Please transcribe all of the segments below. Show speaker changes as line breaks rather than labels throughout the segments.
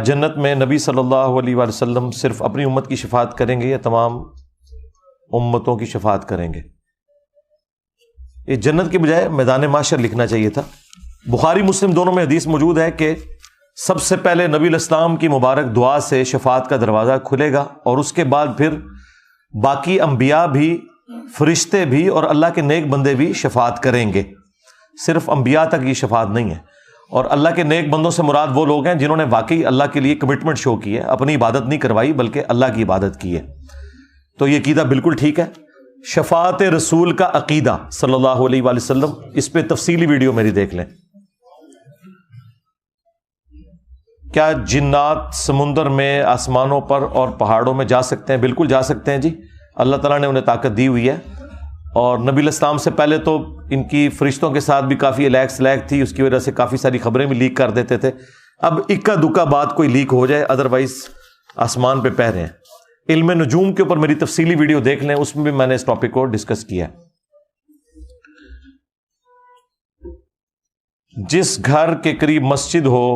جنت میں نبی صلی اللہ علیہ وآلہ وسلم صرف اپنی امت کی شفاعت کریں گے یا تمام امتوں کی شفاعت کریں گے؟ یہ جنت کے بجائے میدان محشر لکھنا چاہیے تھا۔ بخاری مسلم دونوں میں حدیث موجود ہے کہ سب سے پہلے نبی علیہ السلام کی مبارک دعا سے شفاعت کا دروازہ کھلے گا، اور اس کے بعد پھر باقی انبیاء بھی، فرشتے بھی اور اللہ کے نیک بندے بھی شفاعت کریں گے۔ صرف انبیاء تک یہ شفاعت نہیں ہے، اور اللہ کے نیک بندوں سے مراد وہ لوگ ہیں جنہوں نے واقعی اللہ کے لیے کمٹمنٹ شو کی ہے، اپنی عبادت نہیں کروائی بلکہ اللہ کی عبادت کی ہے۔ تو یہ عقیدہ بالکل ٹھیک ہے۔ شفاعت رسول کا عقیدہ صلی اللہ علیہ وآلہ وسلم، اس پہ تفصیلی ویڈیو میری دیکھ لیں۔ کیا جنات سمندر میں، آسمانوں پر اور پہاڑوں میں جا سکتے ہیں؟ بالکل جا سکتے ہیں جی، اللہ تعالیٰ نے انہیں طاقت دی ہوئی ہے۔ اور نبی علیہ السلام سے پہلے تو ان کی فرشتوں کے ساتھ بھی کافی الیک سلیک تھی، اس کی وجہ سے کافی ساری خبریں بھی لیک کر دیتے تھے۔ اب اکا دکا بات کوئی لیک ہو جائے، ادروائز آسمان پہ پہ رہے ہیں۔ علم نجوم کے اوپر میری تفصیلی ویڈیو دیکھ لیں، اس میں بھی میں نے اس ٹاپک کو ڈسکس کیا ہے۔ جس گھر کے قریب مسجد ہو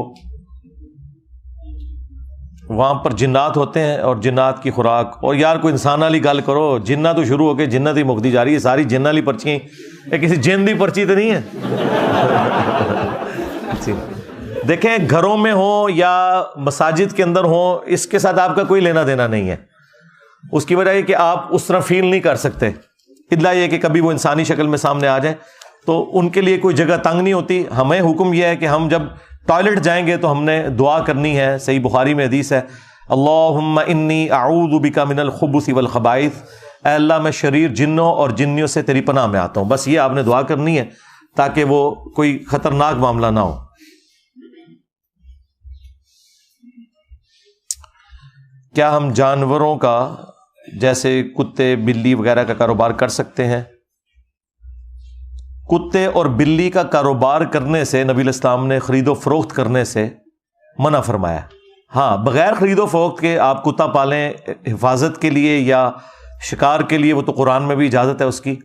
وہاں پر جنات ہوتے ہیں اور جنات کی خوراک، اور یار کوئی انسان والی گل کرو، جنات تو شروع ہو کے جنت ہی مکتی جا رہی ہے، ساری جن والی پرچی، یہ کسی جن دی پرچی تو نہیں ہے۔ دیکھیں گھروں میں ہوں یا مساجد کے اندر ہوں، اس کے ساتھ آپ کا کوئی لینا دینا نہیں ہے۔ اس کی وجہ یہ کہ آپ اس طرح فیل نہیں کر سکتے، الا یہ کہ کبھی وہ انسانی شکل میں سامنے آ جائیں تو ان کے لیے کوئی جگہ تنگ نہیں ہوتی۔ ہمیں حکم یہ ہے کہ ہم جب ٹوائلٹ جائیں گے تو ہم نے دعا کرنی ہے۔ صحیح بخاری میں حدیث ہے، اللہم انی اعوذ بک من الخبث والخبائث، اے اللہ میں شریر جنوں اور جنیوں سے تیری پناہ میں آتا ہوں۔ بس یہ آپ نے دعا کرنی ہے تاکہ وہ کوئی خطرناک معاملہ نہ ہو۔ کیا ہم جانوروں کا جیسے کتے، بلی وغیرہ کا کاروبار کر سکتے ہیں؟ کتے اور بلی کا کاروبار کرنے سے نبی علیہ السلام نے خرید و فروخت کرنے سے منع فرمایا۔ ہاں، بغیر خرید و فروخت کے آپ کتا پالیں حفاظت کے لیے یا شکار کے لیے، وہ تو قرآن میں بھی اجازت ہے اس کی،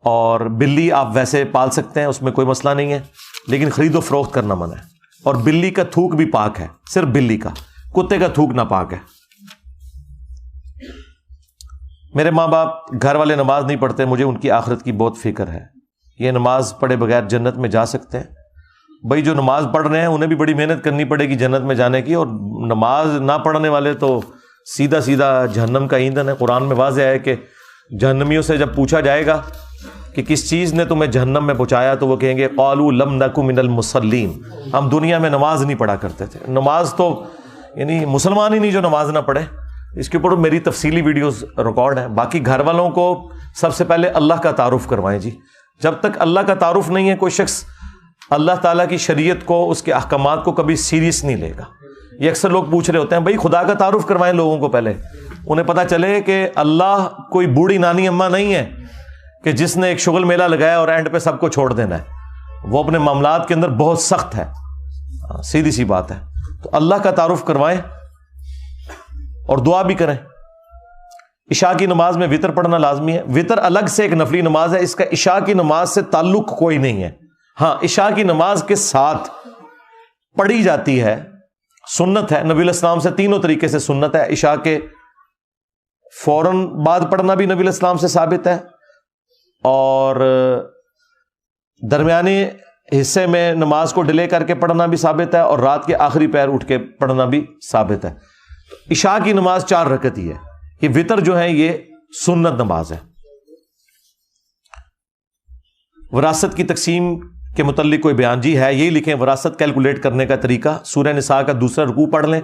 اور بلی آپ ویسے پال سکتے ہیں، اس میں کوئی مسئلہ نہیں ہے، لیکن خرید و فروخت کرنا منع ہے۔ اور بلی کا تھوک بھی پاک ہے، صرف بلی کا، کتے کا تھوک نہ پاک ہے۔ میرے ماں باپ گھر والے نماز نہیں پڑھتے، مجھے ان کی آخرت کی بہت فکر ہے، یہ نماز پڑھے بغیر جنت میں جا سکتے ہیں؟ بھائی جو نماز پڑھ رہے ہیں انہیں بھی بڑی محنت کرنی پڑے گی جنت میں جانے کی، اور نماز نہ پڑھنے والے تو سیدھا سیدھا جہنم کا ایندھن ہے۔ قرآن میں واضح ہے کہ جہنمیوں سے جب پوچھا جائے گا کہ کس چیز نے تمہیں جہنم میں پہنچایا تو وہ کہیں گے قالوا لم نک من المصلین، ہم دنیا میں نماز نہیں پڑھا کرتے تھے۔ نماز تو یعنی مسلمان ہی نہیں جو نماز نہ پڑھے۔ اس کے اوپر میری تفصیلی ویڈیوز ریکارڈ ہیں۔ باقی گھر والوں کو سب سے پہلے اللہ کا تعارف کروائیں جی۔ جب تک اللہ کا تعارف نہیں ہے، کوئی شخص اللہ تعالیٰ کی شریعت کو، اس کے احکامات کو کبھی سیریس نہیں لے گا۔ یہ اکثر لوگ پوچھ رہے ہوتے ہیں، بھائی خدا کا تعارف کروائیں لوگوں کو پہلے، انہیں پتہ چلے کہ اللہ کوئی بوڑھی نانی اماں نہیں ہے کہ جس نے ایک شغل میلہ لگایا اور اینڈ پہ سب کو چھوڑ دینا ہے۔ وہ اپنے معاملات کے اندر بہت سخت ہے، سیدھی سی بات ہے۔ تو اللہ کا تعارف کروائیں اور دعا بھی کریں۔ عشاء کی نماز میں وتر پڑھنا لازمی ہے۔ وتر الگ سے ایک نفلی نماز ہے، اس کا عشاء کی نماز سے تعلق کوئی نہیں ہے۔ ہاں، عشاء کی نماز کے ساتھ پڑھی جاتی ہے، سنت ہے، نبی علیہ السلام سے تینوں طریقے سے سنت ہے۔ عشاء کے فوراً بعد پڑھنا بھی نبی علیہ السلام سے ثابت ہے، اور درمیانی حصے میں نماز کو ڈیلے کر کے پڑھنا بھی ثابت ہے، اور رات کے آخری پہر اٹھ کے پڑھنا بھی ثابت ہے۔ عشاء کی نماز 4 رکعت ہی ہے۔ یہ وتر جو ہے یہ سنت نماز ہے۔ وراثت کی تقسیم کے متعلق کوئی بیان جی ہے؟ یہی لکھیں وراثت کیلکولیٹ کرنے کا طریقہ۔ سورہ نساء کا 2 رکوع پڑھ لیں،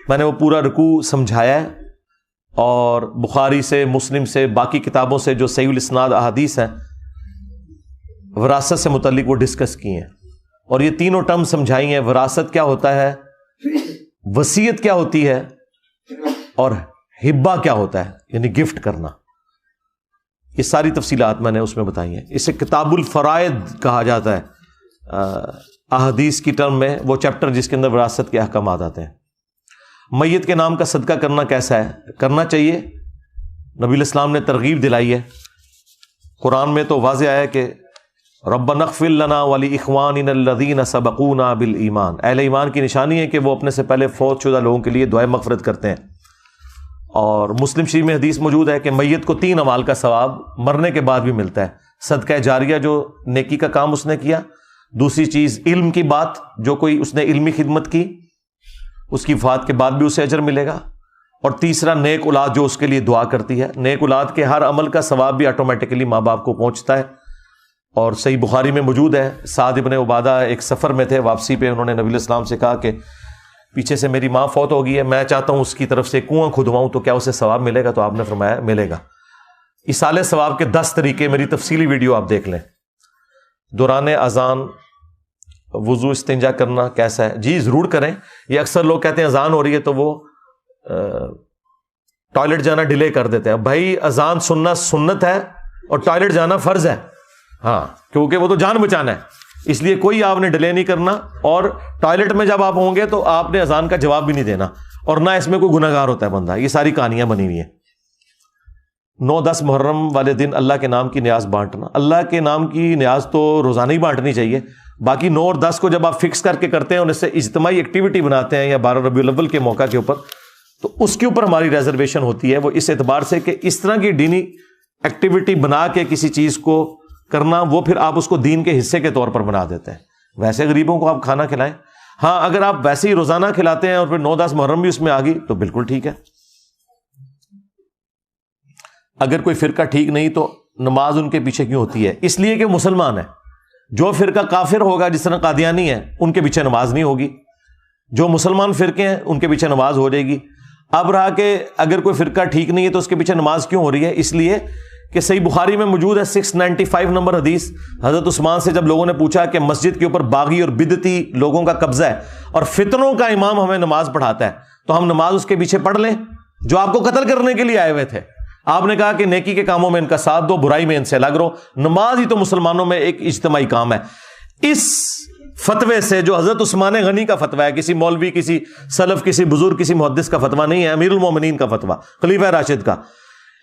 میں نے وہ پورا رکوع سمجھایا ہے، اور بخاری سے، مسلم سے، باقی کتابوں سے جو صحیح الاسناد احادیث ہیں وراثت سے متعلق وہ ڈسکس کی ہیں، اور یہ تینوں ٹرم سمجھائی ہیں۔ وراثت کیا ہوتا ہے، وصیت کیا ہوتی ہے، اور ہبہ کیا ہوتا ہے، یعنی گفٹ کرنا۔ یہ ساری تفصیلات میں نے اس میں بتائی ہیں۔ اسے کتاب الفرائض کہا جاتا ہے احادیث کی ٹرم میں، وہ چیپٹر جس کے اندر وراثت کے احکامات آتے ہیں۔ میت کے نام کا صدقہ کرنا کیسا ہے؟ کرنا چاہیے، نبی علیہ السلام نے ترغیب دلائی ہے۔ قرآن میں تو واضح آیا کہ ربنا اغفر لنا ولاخواننا الذین سبقونا بالایمان، اہل ایمان کی نشانی ہے کہ وہ اپنے سے پہلے فوت شدہ لوگوں کے لیے دعائے مغفرت کرتے ہیں۔ اور مسلم شریف میں حدیث موجود ہے کہ میت کو 3 اعمال کا ثواب مرنے کے بعد بھی ملتا ہے، صدقہ جاریہ جو نیکی کا کام اس نے کیا، دوسری چیز علم کی بات، جو کوئی اس نے علمی خدمت کی اس کی وفات کے بعد بھی اسے اجر ملے گا، اور تیسرا نیک اولاد جو اس کے لیے دعا کرتی ہے۔ نیک اولاد کے ہر عمل کا ثواب بھی آٹومیٹکلی ماں باپ کو پہنچتا ہے۔ اور صحیح بخاری میں موجود ہے، سعد ابن عبادہ ایک سفر میں تھے، واپسی پہ انہوں نے نبی علیہ السلام سے کہا کہ پیچھے سے میری ماں فوت ہو گئی ہے، میں چاہتا ہوں اس کی طرف سے کنواں کھدواؤں تو کیا اسے ثواب ملے گا؟ تو آپ نے فرمایا ملے گا۔ ایصال ثواب کے 10 طریقے، میری تفصیلی ویڈیو آپ دیکھ لیں۔ دوران اذان وضو استنجا کرنا کیسا ہے؟ جی ضرور کریں۔ یہ اکثر لوگ کہتے ہیں اذان ہو رہی ہے تو وہ ٹوائلٹ جانا ڈیلے کر دیتے ہیں۔ بھائی اذان سننا سنت ہے اور ٹوائلٹ جانا فرض ہے، ہاں، کیونکہ وہ تو جان بچانا ہے، اس لیے کوئی آپ نے ڈیلے نہیں کرنا۔ اور ٹوائلٹ میں جب آپ ہوں گے تو آپ نے اذان کا جواب بھی نہیں دینا، اور نہ اس میں کوئی گناہ گار ہوتا ہے بندہ، یہ ساری کہانیاں بنی ہوئی ہیں۔ 9-10 محرم والے دن اللہ کے نام کی نیاز بانٹنا، اللہ کے نام کی نیاز تو روزانہ ہی بانٹنی چاہیے، باقی 9 اور 10 کو جب آپ فکس کر کے کرتے ہیں اور اس سے اجتماعی ایکٹیویٹی بناتے ہیں یا 12 ربیع الاول کے موقع کے اوپر، تو اس کے اوپر ہماری ریزرویشن ہوتی ہے، وہ اس اعتبار سے کہ اس طرح کی دینی ایکٹیویٹی بنا کے کسی چیز کو کرنا، وہ پھر آپ اس کو دین کے حصے کے طور پر بنا دیتے ہیں۔ ویسے غریبوں کو آپ کھانا کھلائیں، ہاں اگر آپ ویسے ہی روزانہ کھلاتے ہیں اور پھر 9-10 محرم بھی اس میں آ گئی تو بالکل ٹھیک ہے۔ اگر کوئی فرقہ ٹھیک نہیں تو نماز ان کے پیچھے کیوں ہوتی ہے؟ اس لیے کہ مسلمان ہے۔ جو فرقہ کافر ہوگا جس طرح قادیانی ہے ان کے پیچھے نماز نہیں ہوگی، جو مسلمان فرقے ہیں ان کے پیچھے نماز ہو جائے گی۔ اب رہا کہ اگر کوئی فرقہ ٹھیک نہیں ہے تو اس کے پیچھے نماز کیوں ہو رہی ہے؟ اس لیے کہ صحیح بخاری میں موجود ہے 695 نمبر حدیث، حضرت عثمان سے جب لوگوں نے پوچھا کہ مسجد کے اوپر باغی اور بدعتی لوگوں کا قبضہ ہے اور فتنوں کا امام ہمیں نماز پڑھاتا ہے تو ہم نماز اس کے پیچھے پڑھ لیں جو آپ کو قتل کرنے کے لیے آئے ہوئے تھے؟ آپ نے کہا کہ نیکی کے کاموں میں ان کا ساتھ دو، برائی میں ان سے الگ رہو۔ نماز ہی تو مسلمانوں میں ایک اجتماعی کام ہے۔ اس فتوے سے جو حضرت عثمان غنی کا فتویٰ ہے، کسی مولوی، کسی سلف، کسی بزرگ، کسی محدث کا فتویٰ نہیں ہے، امیر المومنین کا فتویٰ، خلیفہ راشد کا،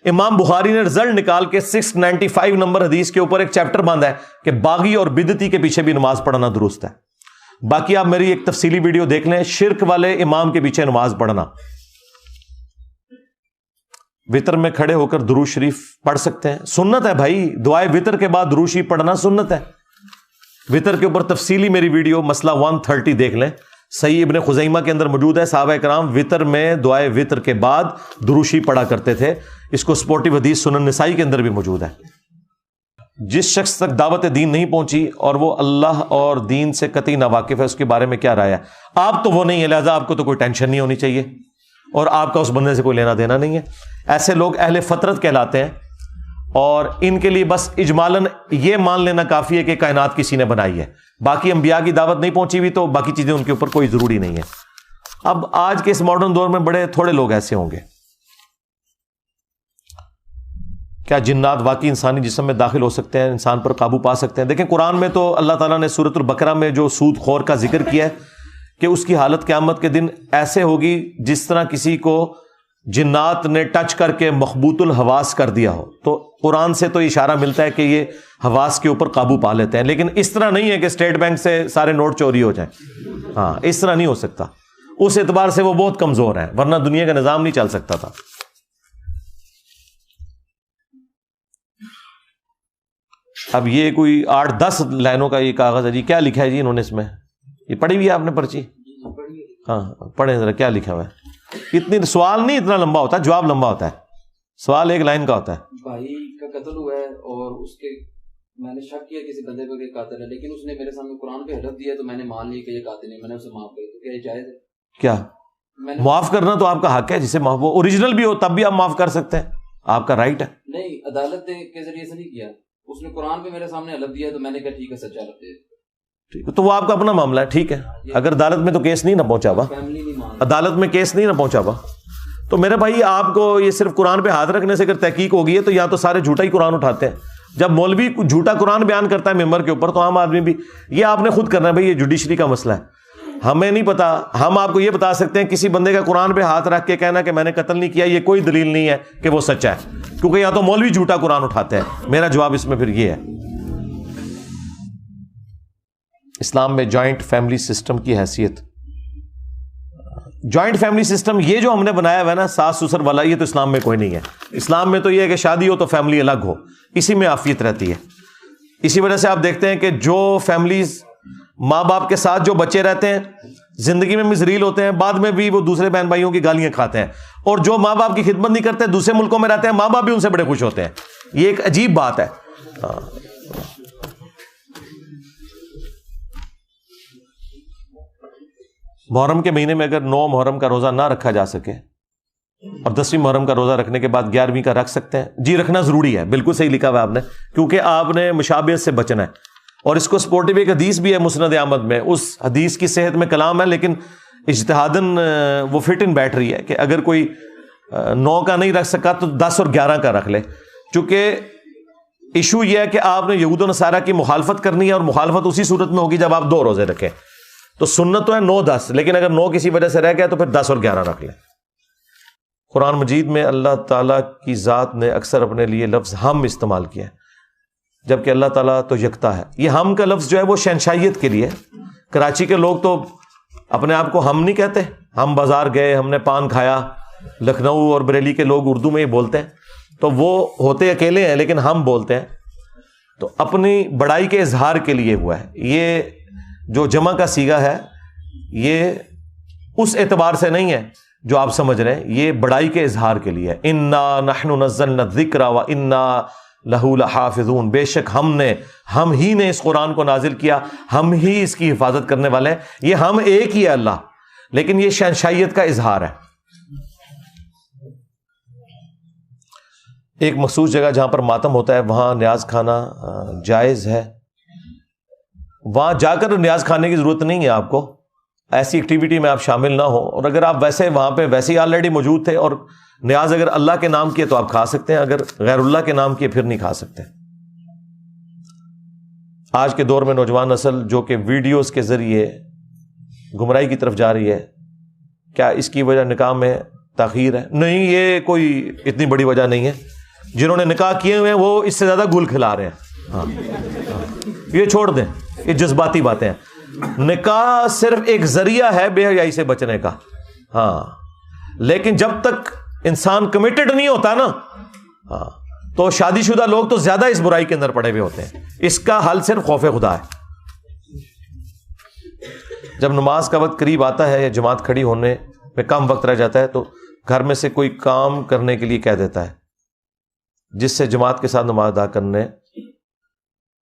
امام بخاری نے رزلٹ نکال کے 695 نمبر حدیث کے اوپر ایک چیپٹر باندھا ہے کہ باغی اور بدعتی کے پیچھے بھی نماز پڑھنا درست ہے۔ باقی آپ میری ایک تفصیلی ویڈیو دیکھ لیں، شرک والے امام کے پیچھے نماز پڑھنا۔ وتر میں کھڑے ہو کر درود شریف پڑھ سکتے ہیں، سنت ہے بھائی، دعائے وتر کے بعد درود شریف پڑھنا سنت ہے۔ وتر کے اوپر تفصیلی میری ویڈیو مسئلہ 130 دیکھ لیں، صحیح ابن خزیمہ کے اندر موجود ہے۔ صحابہ کرام وتر میں دعائے وتر کے بعد درود شریف پڑھا کرتے تھے۔ اس کو سپورٹیو حدیث سنن نسائی کے اندر بھی موجود ہے۔ جس شخص تک دعوت دین نہیں پہنچی اور وہ اللہ اور دین سے قطعی ناواقف ہے، اس کے بارے میں کیا رائے ہے؟ آپ تو وہ نہیں ہے، لہذا آپ کو تو کوئی ٹینشن نہیں ہونی چاہیے اور آپ کا اس بندے سے کوئی لینا دینا نہیں ہے۔ ایسے لوگ اہل فطرت کہلاتے ہیں اور ان کے لیے بس اجمالاً یہ مان لینا کافی ہے کہ کائنات کسی نے بنائی ہے، باقی انبیاء کی دعوت نہیں پہنچی ہوئی تو باقی چیزیں ان کے اوپر کوئی ضروری نہیں ہے۔ اب آج کے اس ماڈرن دور میں بڑے تھوڑے لوگ ایسے ہوں گے۔ کیا جنات واقعی انسانی جسم میں داخل ہو سکتے ہیں، انسان پر قابو پا سکتے ہیں؟ دیکھیں قرآن میں تو اللہ تعالیٰ نے سورۃ البقرہ میں جو سود خور کا ذکر کیا ہے کہ اس کی حالت قیامت کے دن ایسے ہوگی جس طرح کسی کو جنات نے ٹچ کر کے مخبوط الحواس کر دیا ہو۔ تو قرآن سے تو اشارہ ملتا ہے کہ یہ حواس کے اوپر قابو پا لیتے ہیں، لیکن اس طرح نہیں ہے کہ اسٹیٹ بینک سے سارے نوٹ چوری ہو جائیں، ہاں اس طرح نہیں ہو سکتا۔ اس اعتبار سے وہ بہت کمزور ہیں، ورنہ دنیا کا نظام نہیں چل سکتا تھا۔ اب یہ کوئی 8-10 لائنوں کا یہ کاغذ ہے جی، کیا لکھا ہے جی انہوں نے اس میں؟ یہ پڑھی ہوئی ہے آپ نے پرچی؟ ہاں پڑھیں ذرا، کیا لکھا ہوا ہے؟ اتنی سوال نہیں اتنا لمبا ہوتا، جواب لمبا ہوتا ہے، سوال ایک لائن کا ہوتا ہے۔
بھائی کا قتل ہوا ہے اور اس کے میں نے شک کیا کسی بندے کو کہ قاتل ہے، لیکن اس نے میرے سامنے قرآن پہ حلف دیا تو میں نے مان لی کہ یہ قاتل ہے، میں نے اسے معاف کر دیا، کیا یہ جائز ہے؟
کیا معاف کرنا تو آپ کا حق ہے، جسے معاف وہ اوریجنل بھی ہو تب بھی آپ معاف کر سکتے ہیں، آپ کا رائٹ ہے۔
نہیں، عدالت کے ذریعے سے نہیں کیا، اس نے قرآن پہ میرے سامنے حلف دیا تو میں نے کہا ٹھیک ہے سچا حلف دے،
ٹھیک ہے، تو وہ آپ کا اپنا معاملہ ہے، ٹھیک ہے۔ اگر عدالت میں تو کیس نہیں نہ پہنچا ہوا، عدالت میں کیس نہیں نہ پہنچا ہوا تو میرے بھائی آپ کو یہ صرف قرآن پہ ہاتھ رکھنے سے اگر تحقیق ہوگی ہے تو یا تو سارے جھوٹا ہی قرآن اٹھاتے ہیں۔ جب مولوی جھوٹا قرآن بیان کرتا ہے ممبر کے اوپر تو عام آدمی بھی، یہ آپ نے خود کرنا ہے بھائی، یہ جوڈیشری کا مسئلہ ہے، ہمیں نہیں پتا۔ ہم آپ کو یہ بتا سکتے ہیں کسی بندے کا قرآن پہ ہاتھ رکھ کے کہنا کہ میں نے قتل نہیں کیا، یہ کوئی دلیل نہیں ہے کہ وہ سچا ہے، کیونکہ یا تو مولوی جھوٹا قرآن اٹھاتے ہیں۔ میرا جواب اس میں پھر یہ ہے۔ اسلام میں جوائنٹ فیملی سسٹم کی حیثیت. جوائنٹ فیملی سسٹم یہ جو ہم نے بنایا ہوا ہے نا ساس سسر والا, یہ تو اسلام میں کوئی نہیں ہے. اسلام میں تو یہ ہے کہ شادی ہو تو فیملی الگ ہو, اسی میں عافیت رہتی ہے. اسی وجہ سے آپ دیکھتے ہیں کہ جو فیملیز ماں باپ کے ساتھ جو بچے رہتے ہیں زندگی میں ذلیل ہوتے ہیں, بعد میں بھی وہ دوسرے بہن بھائیوں کی گالیاں کھاتے ہیں. اور جو ماں باپ کی خدمت نہیں کرتے دوسرے ملکوں میں رہتے ہیں, ماں باپ بھی ان سے بڑے خوش ہوتے ہیں. یہ ایک عجیب بات ہے. محرم کے مہینے میں اگر 9 محرم کا روزہ نہ رکھا جا سکے اور 10ویں محرم کا روزہ رکھنے کے بعد 11ویں کا رکھ سکتے ہیں. جی رکھنا ضروری ہے, بالکل صحیح لکھا ہوا آپ نے, کیونکہ آپ نے مشابہت سے بچنا ہے. اور اس کو سپورٹیو ایک حدیث بھی ہے مسند احمد میں, اس حدیث کی صحت میں کلام ہے, لیکن اجتہاداً وہ فٹ ان بیٹھ رہی ہے کہ اگر کوئی 9 کا نہیں رکھ سکا تو 10 اور 11 کا رکھ لے. چونکہ ایشو یہ ہے کہ آپ نے یہود و نصارہ کی مخالفت کرنی ہے, اور مخالفت اسی صورت میں ہوگی جب آپ 2 روزے رکھیں. تو سنت تو ہے 9-10, لیکن اگر 9 کسی وجہ سے رہ گیا تو پھر 10 اور 11 رکھ لیں. قرآن مجید میں اللہ تعالیٰ کی ذات نے اکثر اپنے لیے لفظ ہم استعمال کیا ہے, جبکہ اللہ تعالیٰ تو یکتا ہے. یہ ہم کا لفظ جو ہے وہ شہنشائیت کے لیے. کراچی کے لوگ تو اپنے آپ کو ہم نہیں کہتے, ہم بازار گئے, ہم نے پان کھایا. لکھنؤ اور بریلی کے لوگ اردو میں ہی بولتے ہیں, تو وہ ہوتے اکیلے ہیں لیکن ہم بولتے ہیں. تو اپنی بڑائی کے اظہار کے لیے ہوا ہے. یہ جو جمع کا صیغہ ہے یہ اس اعتبار سے نہیں ہے جو آپ سمجھ رہے ہیں, یہ بڑائی کے اظہار کے لیے ہے. انا نحن نزلنا الذکر وانا لہو لحافظون, بے شک ہم ہی نے اس قرآن کو نازل کیا, ہم ہی اس کی حفاظت کرنے والے ہیں. یہ ہم ایک ہی ہے اللہ, لیکن یہ شہنشائیت کا اظہار ہے. ایک مخصوص جگہ جہاں پر ماتم ہوتا ہے وہاں نیاز کھانا جائز ہے. وہاں جا کر نیاز کھانے کی ضرورت نہیں ہے آپ کو, ایسی ایکٹیویٹی میں آپ شامل نہ ہو. اور اگر آپ ویسے وہاں پہ ویسے ہی آلریڈی موجود تھے اور نیاز اگر اللہ کے نام کیے تو آپ کھا سکتے ہیں, اگر غیر اللہ کے نام کیے پھر نہیں کھا سکتے. آج کے دور میں نوجوان نسل جو کہ ویڈیوز کے ذریعے گمراہی کی طرف جا رہی ہے, کیا اس کی وجہ نکاح میں تاخیر ہے؟ نہیں, یہ کوئی اتنی بڑی وجہ نہیں ہے. جنہوں نے نکاح کیے ہوئے ہیں وہ اس سے زیادہ گل کھلا رہے ہیں. ہاں یہ چھوڑ دیں, یہ جذباتی باتیں ہیں. نکاح صرف ایک ذریعہ ہے بے حیائی سے بچنے کا, ہاں, لیکن جب تک انسان کمیٹڈ نہیں ہوتا نا, ہاں, تو شادی شدہ لوگ تو زیادہ اس برائی کے اندر پڑے ہوئے ہوتے ہیں. اس کا حل صرف خوف خدا ہے. جب نماز کا وقت قریب آتا ہے یا جماعت کھڑی ہونے میں کم وقت رہ جاتا ہے تو گھر میں سے کوئی کام کرنے کے لیے کہہ دیتا ہے, جس سے جماعت کے ساتھ نماز ادا کرنے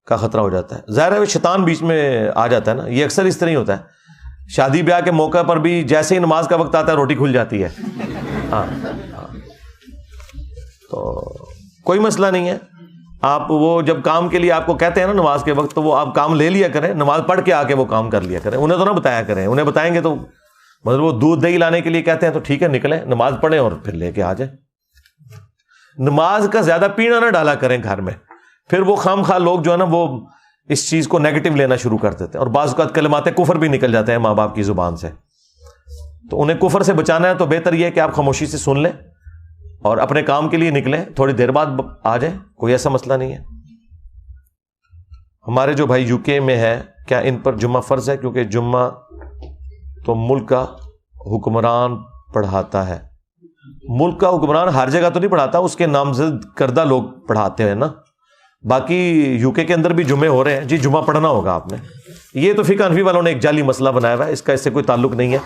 کا خطرہ ہو جاتا ہے. ظاہر ہے شیطان بیچ میں آ جاتا ہے نا, یہ اکثر اس طرح ہی ہوتا ہے. شادی بیاہ کے موقع پر بھی جیسے ہی نماز کا وقت آتا ہے روٹی کھل جاتی ہے. ہاں, تو کوئی مسئلہ نہیں ہے. آپ وہ جب کام کے لیے آپ کو کہتے ہیں نا نماز کے وقت, تو وہ آپ کام لے لیا کریں, نماز پڑھ کے آ کے وہ کام کر لیا کریں. انہیں تو نہ بتایا کریں, انہیں بتائیں گے تو مطلب وہ دودھ دہی لانے کے لیے کہتے ہیں تو ٹھیک ہے نکلیں, نماز پڑھیں اور پھر لے کے آ جائیں. نماز کا زیادہ پینا نہ ڈالا کریں گھر میں, پھر وہ خام خواہ لوگ جو ہے نا وہ اس چیز کو نیگیٹو لینا شروع کر دیتے ہیں, اور بعض اوقات کلمات کفر بھی نکل جاتے ہیں ماں باپ کی زبان سے. تو انہیں کفر سے بچانا ہے تو بہتر یہ ہے کہ آپ خاموشی سے سن لیں اور اپنے کام کے لیے نکلیں, تھوڑی دیر بعد آ جائیں, کوئی ایسا مسئلہ نہیں ہے. ہمارے جو بھائی یو کے میں ہے, کیا ان پر جمعہ فرض ہے؟ کیونکہ جمعہ تو ملک کا حکمران پڑھاتا ہے. ملک کا حکمران ہر جگہ تو نہیں پڑھاتا, اس کے نامزد کردہ لوگ پڑھاتے ہیں نا. باقی یو کے اندر بھی جمعے ہو رہے ہیں, جی جمعہ پڑھنا ہوگا آپ نے. یہ تو فقہ حنفی والوں نے ایک جعلی مسئلہ بنایا ہوا ہے, اس کا اس سے کوئی تعلق نہیں ہے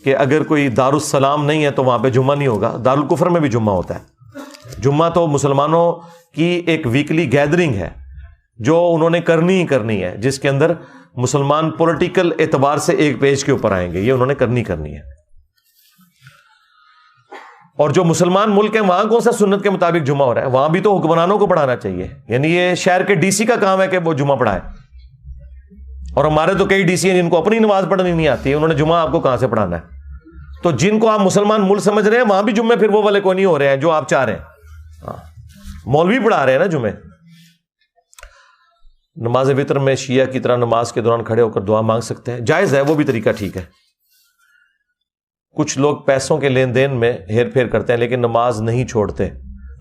کہ اگر کوئی دارالسلام نہیں ہے تو وہاں پہ جمعہ نہیں ہوگا. دارالکفر میں بھی جمعہ ہوتا ہے. جمعہ تو مسلمانوں کی ایک ویکلی گیدرنگ ہے جو انہوں نے کرنی ہی کرنی ہے, جس کے اندر مسلمان پولیٹیکل اعتبار سے ایک پیج کے اوپر آئیں گے, یہ انہوں نے کرنی ہے. اور جو مسلمان ملک ہیں وہاں کون سا سنت کے مطابق جمعہ ہو رہا ہے؟ وہاں بھی تو حکمرانوں کو پڑھانا چاہیے. یعنی یہ شہر کے ڈی سی کا کام ہے کہ وہ جمعہ پڑھائے, اور ہمارے تو کئی ڈی سی ہیں جن کو اپنی نماز پڑھنی نہیں آتی ہے, انہوں نے جمعہ آپ کو کہاں سے پڑھانا ہے؟ تو جن کو آپ مسلمان ملک سمجھ رہے ہیں وہاں بھی جمعے پھر وہ والے کو نہیں ہو رہے ہیں جو آپ چاہ رہے ہیں. مولوی پڑھا رہے ہیں نا جمعے. نماز وتر میں شیعہ کی طرح نماز کے دوران کھڑے ہو کر دعا مانگ سکتے ہیں, جائز ہے, وہ بھی طریقہ ٹھیک ہے. کچھ لوگ پیسوں کے لین دین میں ہیر پھیر کرتے ہیں لیکن نماز نہیں چھوڑتے.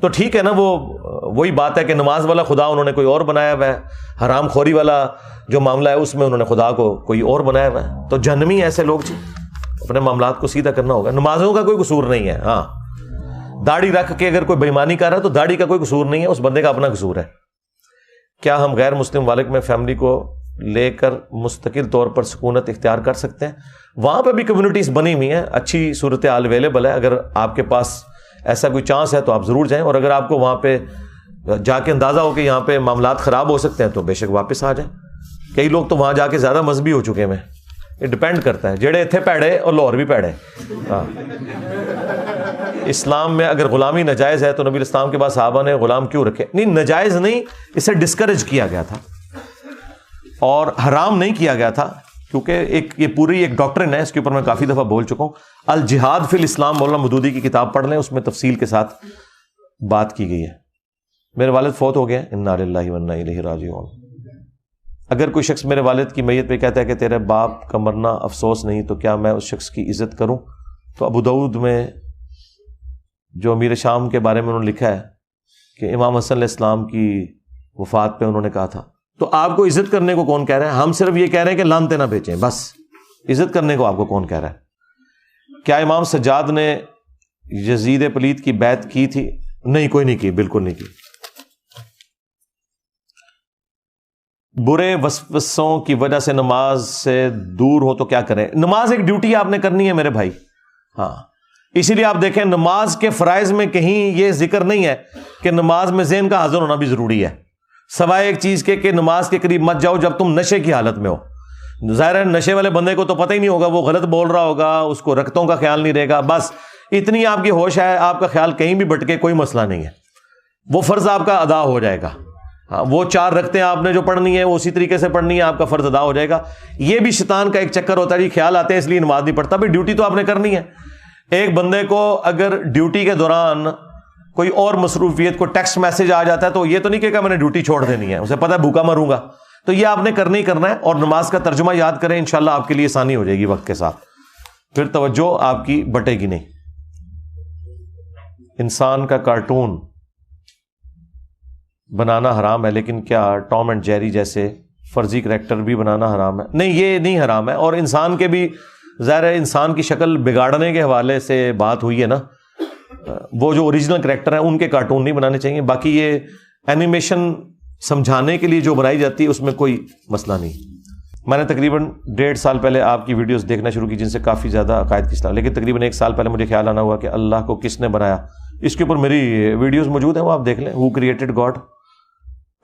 تو ٹھیک ہے نا, وہی بات ہے کہ نماز والا خدا انہوں نے کوئی اور بنایا ہوا ہے, حرام خوری والا جو معاملہ ہے اس میں انہوں نے خدا کو کوئی اور بنایا ہوا ہے. تو جہنمی ایسے لوگ جی, اپنے معاملات کو سیدھا کرنا ہوگا. نمازوں کا کوئی قصور نہیں ہے. ہاں, داڑھی رکھ کے اگر کوئی بےمانی کر رہا ہے تو داڑھی کا کوئی قصور نہیں ہے, اس بندے کا اپنا قصور ہے. کیا ہم غیر مسلم ممالک میں فیملی کو لے کر مستقل طور پر سکونت اختیار کر سکتے ہیں؟ وہاں پہ بھی کمیونٹیز بنی ہوئی ہیں, اچھی صورتحال اویلیبل ہے. اگر آپ کے پاس ایسا کوئی چانس ہے تو آپ ضرور جائیں, اور اگر آپ کو وہاں پہ جا کے اندازہ ہو کہ یہاں پہ معاملات خراب ہو سکتے ہیں تو بے شک واپس آ جائیں. کئی لوگ تو وہاں جا کے زیادہ مذہبی ہو چکے ہیں. یہ ڈپینڈ کرتا ہے, جڑے اتنے پیڑے اور لاہور بھی پیڑے. ہاں, اسلام میں اگر غلامی ناجائز ہے تو نبی اسلام کے بعد صحابہ نے غلام کیوں رکھے؟ نہیں, ناجائز نہیں, اسے ڈسکریج کیا گیا تھا اور حرام نہیں کیا گیا تھا, کیونکہ یہ پوری ایک ڈاکٹرن ہے, اس کے اوپر میں کافی دفعہ بول چکا ہوں. الجہاد فی الاسلام مولانا مودودی کی کتاب پڑھ لیں, اس میں تفصیل کے ساتھ بات کی گئی ہے. میرے والد فوت ہو گئے, انا للہ و انا الیہ راجعون. اگر کوئی شخص میرے والد کی میت پہ کہتا ہے کہ تیرے باپ کا مرنا افسوس نہیں, تو کیا میں اس شخص کی عزت کروں؟ تو ابو داؤد میں جو امیر شام کے بارے میں انہوں نے لکھا ہے کہ امام حسن علیہ السلام کی وفات پہ انہوں نے کہا تھا. تو آپ کو عزت کرنے کو کون کہہ رہا ہے؟ ہم صرف یہ کہہ رہے ہیں کہ لانتے نہ بیچیں, بس. عزت کرنے کو آپ کو کون کہہ رہا ہے؟ کیا امام سجاد نے یزید پلید کی بیعت کی تھی؟ نہیں, کوئی نہیں کی, بالکل نہیں کی. برے وسوسوں کی وجہ سے نماز سے دور ہو تو کیا کریں؟ نماز ایک ڈیوٹی آپ نے کرنی ہے میرے بھائی. ہاں, اسی لیے آپ دیکھیں نماز کے فرائض میں کہیں یہ ذکر نہیں ہے کہ نماز میں ذہن کا حاضر ہونا بھی ضروری ہے, سوائے ایک چیز کے کہ نماز کے قریب مت جاؤ جب تم نشے کی حالت میں ہو. ظاہر ہے نشے والے بندے کو تو پتہ ہی نہیں ہوگا, وہ غلط بول رہا ہوگا, اس کو رکعتوں کا خیال نہیں رہے گا, بس اتنی آپ کی ہوش ہے, آپ کا خیال کہیں بھی بٹکے کوئی مسئلہ نہیں ہے, وہ فرض آپ کا ادا ہو جائے گا. ہاں, وہ 4 رکعتیں آپ نے جو پڑھنی ہے وہ اسی طریقے سے پڑھنی ہے, آپ کا فرض ادا ہو جائے گا. یہ بھی شیطان کا ایک چکر ہوتا ہے, خیال آتے ہیں اس لیے نماز نہیں پڑھتا. بھائی ڈیوٹی تو آپ نے کرنی ہے. ایک بندے کو اگر ڈیوٹی کے دوران کوئی اور مصروفیت کو ٹیکسٹ میسج آ جاتا ہے تو یہ تو نہیں کہ میں نے ڈیوٹی چھوڑ دینی ہے, اسے پتہ ہے بھوکا مروں گا, تو یہ آپ نے کرنا ہی کرنا ہے. اور نماز کا ترجمہ یاد کریں, انشاءاللہ آپ کے لیے آسانی ہو جائے گی وقت کے ساتھ, پھر توجہ آپ کی بٹے گی نہیں. انسان کا کارٹون بنانا حرام ہے, لیکن کیا ٹام اینڈ جیری جیسے فرضی کریکٹر بھی بنانا حرام ہے؟ نہیں, یہ نہیں حرام ہے. اور انسان کے بھی ظاہر ہے انسان کی شکل بگاڑنے کے حوالے سے بات ہوئی ہے نا, وہ جو اوریجنل کریکٹر ہیں ان کے کارٹون نہیں بنانے چاہیے. باقی یہ اینیمیشن سمجھانے کے لیے جو بنائی جاتی ہے اس میں کوئی مسئلہ نہیں. میں نے تقریباً 1.5 سال پہلے آپ کی ویڈیوز دیکھنا شروع کی جن سے کافی زیادہ عقائد کی اصلاح, لیکن تقریباً 1 سال پہلے مجھے خیال آنا ہوا کہ اللہ کو کس نے بنایا. اس کے اوپر میری ویڈیوز موجود ہیں, وہ آپ دیکھ لیں, ہو کریٹڈ گاڈ.